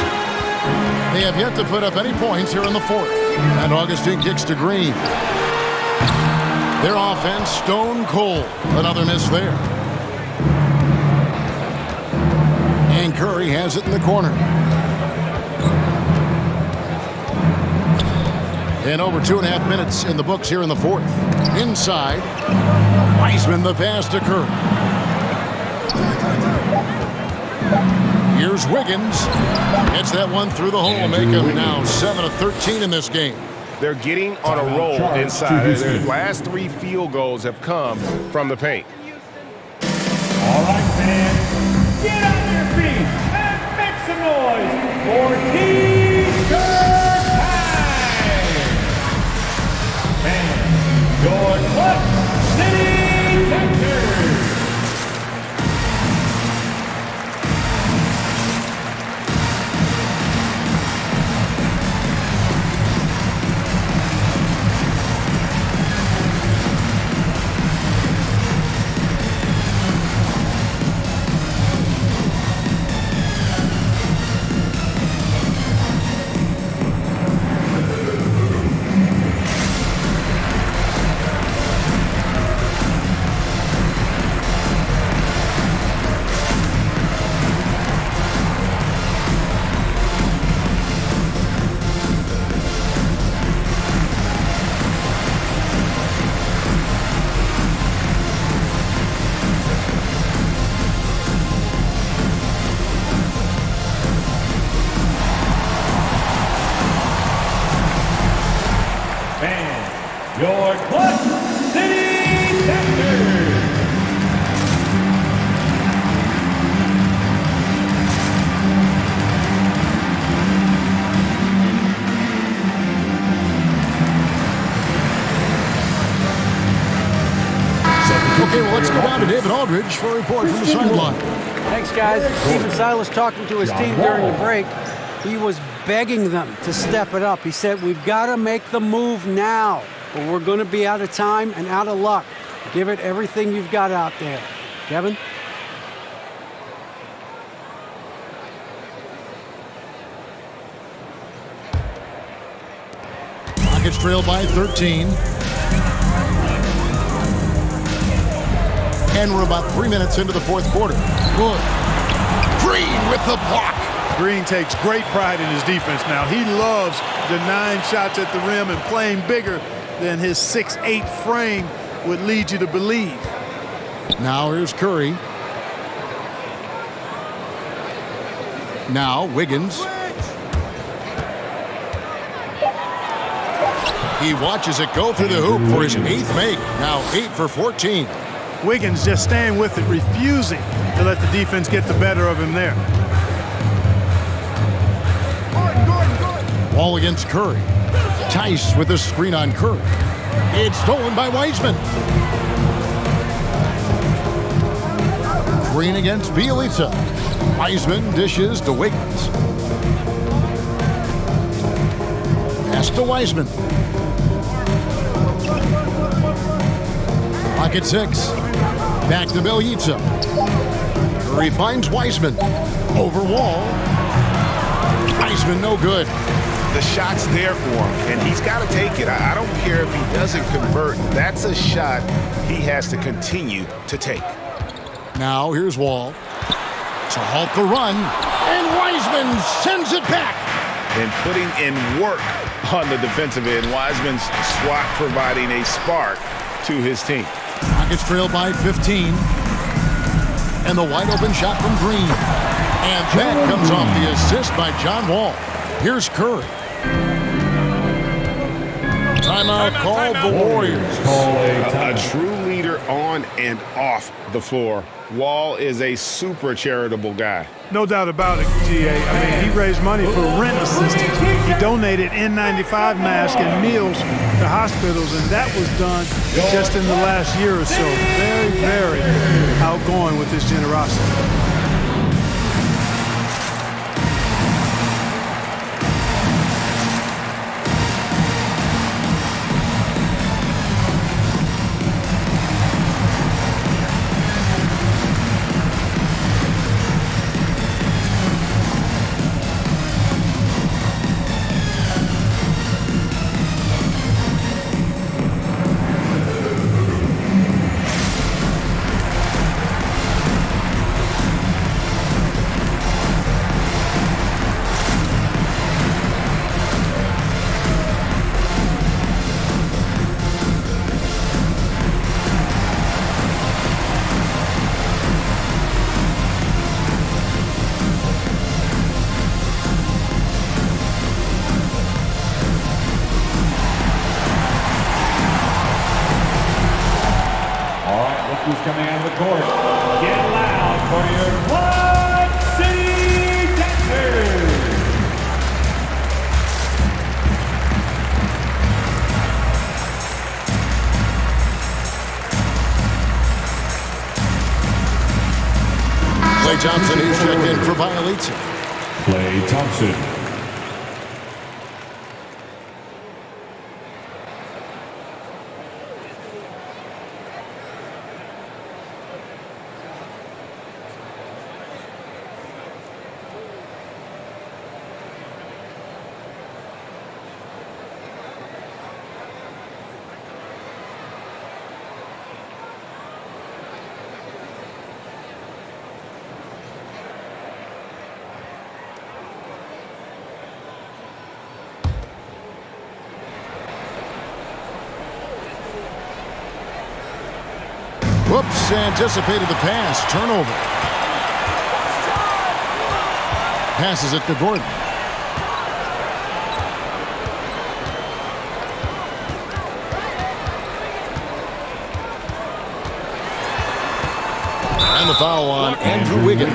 They have yet to put up any points here in the fourth. And Augustine kicks to Green. Their offense stone cold. Another miss there. And Curry has it in the corner. And over 2.5 minutes in the books here in the fourth. Inside. Wiseman the pass to Curry. Here's Wiggins. Gets that one through the hole. Make him now 7 of 13 in this game. They're getting on a roll inside. Their last 3 field goals have come from the paint. All right, fans, get on your feet and make some noise for T-shirt time! And your Clutch City Texans. Your Clutch City Texans. Okay, well, let's go down to David Aldridge for a report from the sideline. Thanks, guys. Stephen Silas talking to his team during the break. He was begging them to step it up. He said, we've got to make the move now, or we're going to be out of time and out of luck. Give it everything you've got out there. Kevin? Rockets trail by 13. And we're about 3 minutes into the fourth quarter. Good. Green with the block. Green takes great pride in his defense now. He loves denying shots at the rim and playing bigger than his 6'8" frame would lead you to believe. Now here's Curry. Now Wiggins. He watches it go through the hoop for his 8th make. Now 8 for 14. Wiggins just staying with it, refusing to let the defense get the better of him there. Ball against Curry. Tice with a screen on Curry. It's stolen by Wiseman. Green against Bielitsa. Wiseman dishes to Wiggins. Pass to Wiseman. Clock at 6. Back to Bielitsa. Curry finds Wiseman. Over Wall. Wiseman no good. The shot's there for him, and he's got to take it. I don't care if he doesn't convert. That's a shot he has to continue to take. Now here's Wall to halt the run, and Wiseman sends it back. And putting in work on the defensive end, Wiseman's swat providing a spark to his team. Rockets trail by 15. And the wide open shot from Green. And that comes off the assist by John Wall. Here's Curry. Timeout called the Warriors. A true leader on and off the floor. Wall is a super charitable guy. No doubt about it, GA. I mean, he raised money for rent assistance. He donated N95 masks and meals to hospitals, and that was done just in the last year or so. Very, very outgoing with his generosity. coming out of the court. Get loud for your Quad City Dancers. Klay Thompson is checked in for violation. Klay Thompson. Whoops, anticipated the pass. Turnover. Passes it to Gordon. And the foul on Andrew Wiggins.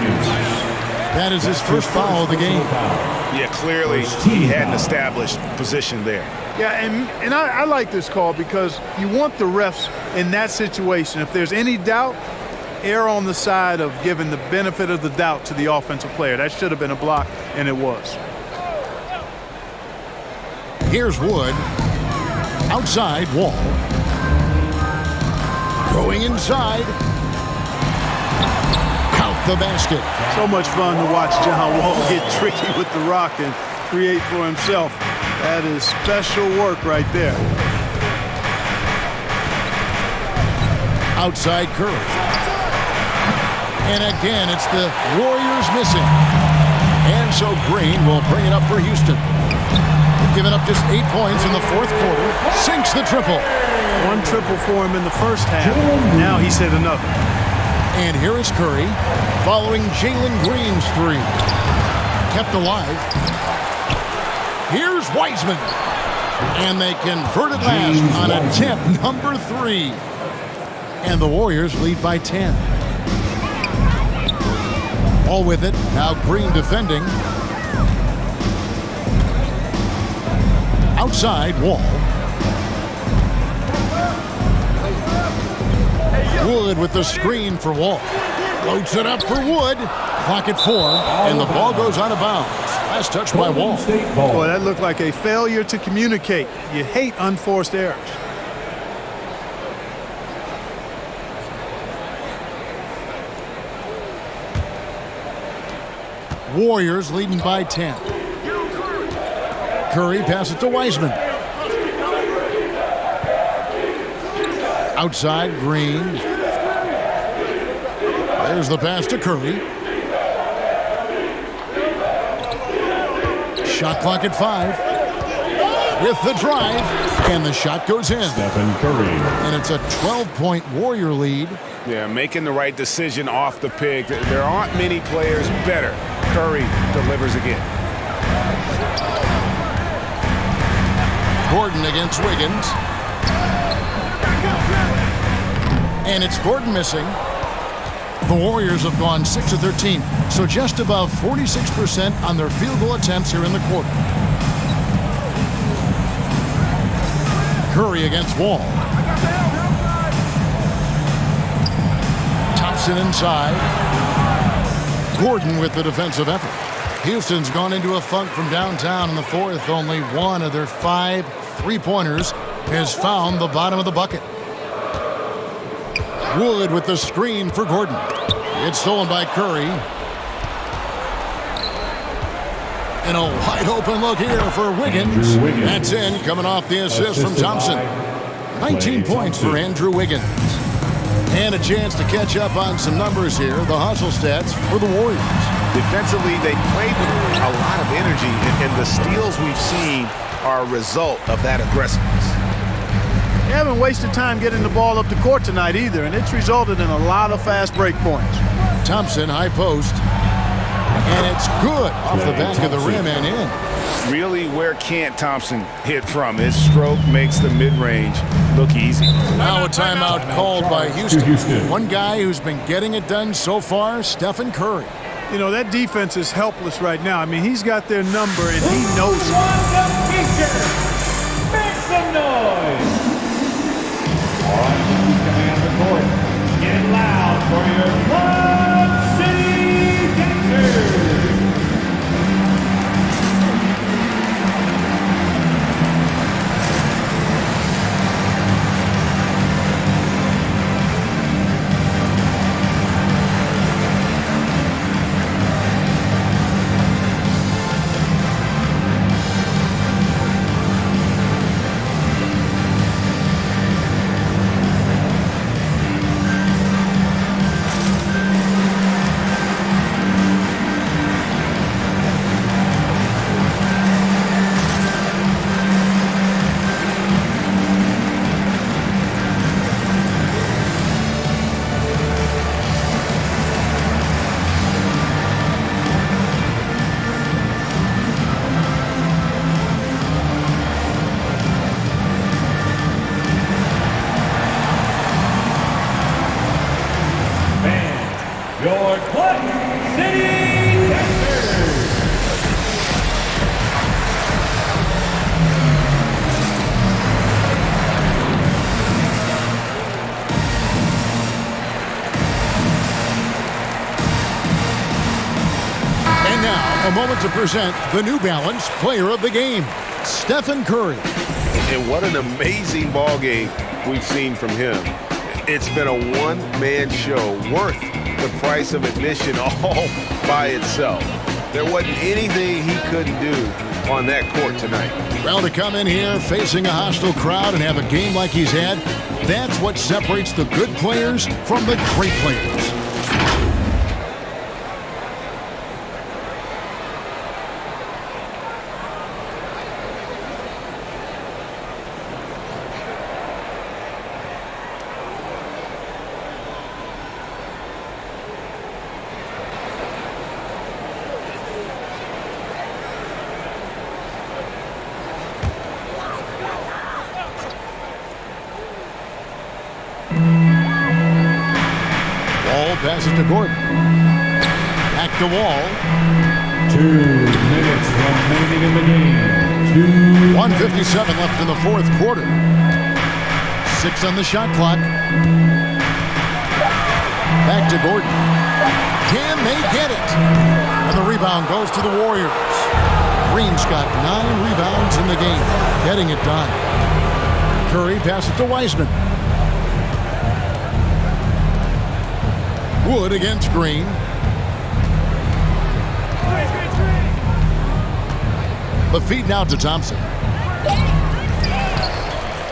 That is his first foul of the game. Yeah, clearly he hadn't established position there. Yeah, and I like this call because you want the refs in that situation. If there's any doubt, err on the side of giving the benefit of the doubt to the offensive player. That should have been a block, and it was. Here's Wood. Outside, Wall. Going inside. Count the basket. So much fun to watch John Wall get tricky with the rock and create for himself. That is special work right there. Outside Curry. And again, it's the Warriors missing. And so Green will bring it up for Houston. Giving up just 8 points in the fourth quarter. Sinks the triple. One triple for him in the first half. Now he's hit another. And here is Curry following Jalen Green's three. Kept alive. Here's Wiseman. And they converted last on attempt number 3. And the Warriors lead by 10. All with it. Now Green defending. Outside, Wall. Wood with the screen for Wall. Floats it up for Wood. Clock at 4. And the ball goes out of bounds. Last touch by Wall. Boy, that looked like a failure to communicate. You hate unforced errors. Warriors leading by 10. Curry passes to Wiseman. Outside, Green. There's the pass to Curry. Shot clock at 5. With the drive. And the shot goes in. Stephen Curry. And it's a 12-point Warrior lead. Yeah, making the right decision off the pick. There aren't many players better. Curry delivers again. Gordon against Wiggins. And it's Gordon missing. The Warriors have gone 6 of 13, so just above 46% on their field goal attempts here in the quarter. Curry against Wall. Thompson inside. Gordon with the defensive effort. Houston's gone into a funk from downtown in the fourth. Only one of their 5 3-pointers has found the bottom of the bucket. Wood with the screen for Gordon. It's stolen by Curry. And a wide open look here for Wiggins. That's in, coming off the assist from Thompson. 19 points for Andrew Wiggins. And a chance to catch up on some numbers here. The hustle stats for the Warriors. Defensively, they played with a lot of energy, and the steals we've seen are a result of that aggressiveness. They haven't wasted time getting the ball up the court tonight either, and it's resulted in a lot of fast break points. Thompson, high post. And it's good off the back of the rim and in. Really, where can't Thompson hit from? His stroke makes the mid-range look easy. Now a timeout called by Houston. One guy who's been getting it done so far, Stephen Curry. You know, that defense is helpless right now. I mean, he's got their number, and he knows it. Make some noise. All right, who's coming out of the court? Get loud for your Club City Dancers. Your Club City Dancers. And now, a moment to present the New Balance Player of the Game, Stephen Curry. And what an amazing ball game we've seen from him. It's been a one-man show worth the price of admission all by itself. There wasn't anything he couldn't do on that court tonight. Well, to come in here facing a hostile crowd and have a game like he's had, that's what separates the good players from the great players. Passes to Gordon. Back to Wall. 2 minutes remaining in the game. 1:57 left in the fourth quarter. 6 on the shot clock. Back to Gordon. Can they get it? And the rebound goes to the Warriors. Green's got 9 rebounds in the game, getting it done. Curry passes to Wiseman. Wood against Green. The feed now to Thompson.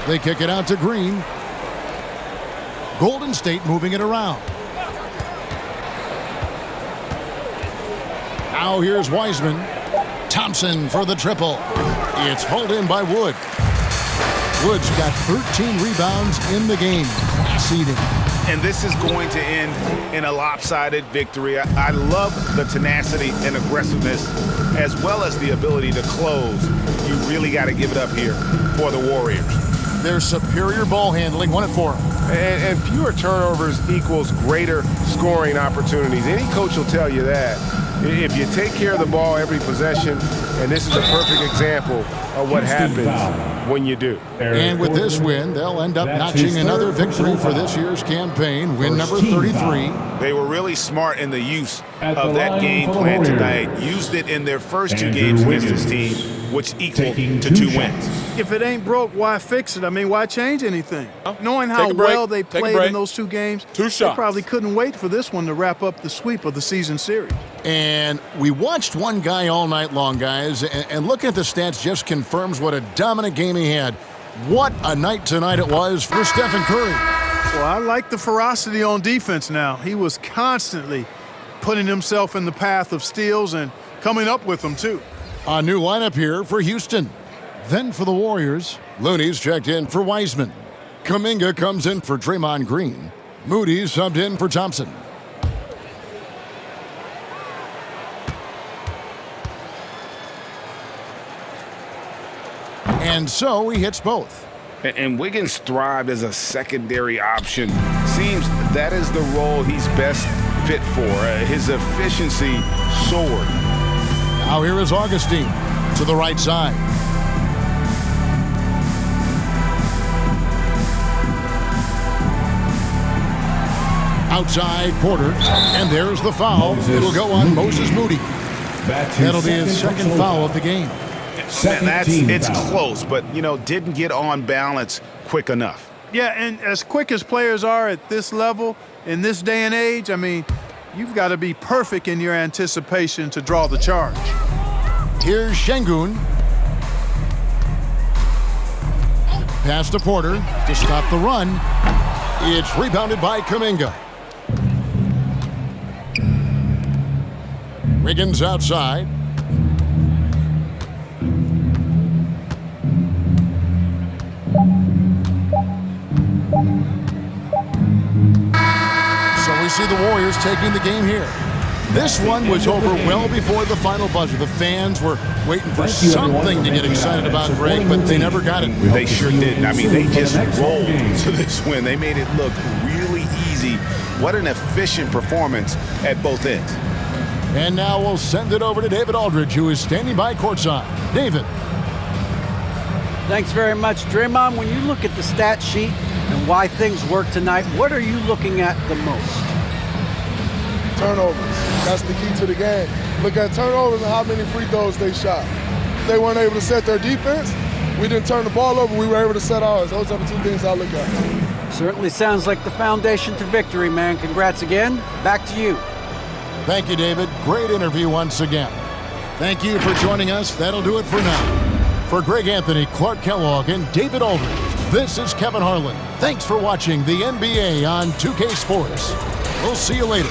They kick it out to Green. Golden State moving it around. Now here's Wiseman. Thompson for the triple. It's hauled in by Wood. Wood's got 13 rebounds in the game. Seeding. And this is going to end in a lopsided victory. I love the tenacity and aggressiveness as well as the ability to close. You really got to give it up here for the Warriors. Their superior ball handling won it for them. And fewer turnovers equals greater scoring opportunities. Any coach will tell you that. If you take care of the ball every possession, and this is a perfect example of what happens when you do. And with this win, they'll end up notching another victory for this year's campaign, win number 33. They were really smart in the use of that game plan tonight. Used it in their first 2 games against this team, which equaled to 2 wins. If it ain't broke, why fix it? I mean, why change anything? Knowing how well they played in those 2 games, they probably couldn't wait for this one to wrap up the sweep of the season series. And we watched one guy all night long, guys, and looking at the stats just confirms what a dominant game he had. What a night tonight it was for Stephen Curry. Well, I like the ferocity on defense now. He was constantly putting himself in the path of steals and coming up with them, too. A new lineup here for Houston. Then for the Warriors, Looney's checked in for Wiseman. Kuminga comes in for Draymond Green. Moody subbed in for Thompson. And so he hits both. And Wiggins thrived as a secondary option. Seems that is the role he's best fit for. His efficiency soared. Now here is Augustine to the right side. Outside Porter, and there's the foul. It'll go on Moses Moody. That'll be his second foul of the game. It's close, but, didn't get on balance quick enough. Yeah, and as quick as players are at this level, in this day and age, I mean, you've got to be perfect in your anticipation to draw the charge. Here's Şengün. Pass to Porter to stop the run. It's rebounded by Kuminga. Wiggins outside. So we see the Warriors taking the game here. This one was over well before the final buzzer. The fans were waiting for something to get excited about, Greg, but they never got it. They sure didn't. I mean, they just rolled to this win. They made it look really easy. What an efficient performance at both ends. And now we'll send it over to David Aldridge, who is standing by courtside. David. Thanks very much, Draymond. When you look at the stat sheet and why things work tonight, what are you looking at the most? Turnovers. That's the key to the game. Look at turnovers and how many free throws they shot. They weren't able to set their defense. We didn't turn the ball over. We were able to set ours. Those are the two things I look at. Certainly sounds like the foundation to victory, man. Congrats again. Back to you. Thank you, David. Great interview once again. Thank you for joining us. That'll do it for now. For Greg Anthony, Clark Kellogg, and David Aldridge, this is Kevin Harlan. Thanks for watching the NBA on 2K Sports. We'll see you later.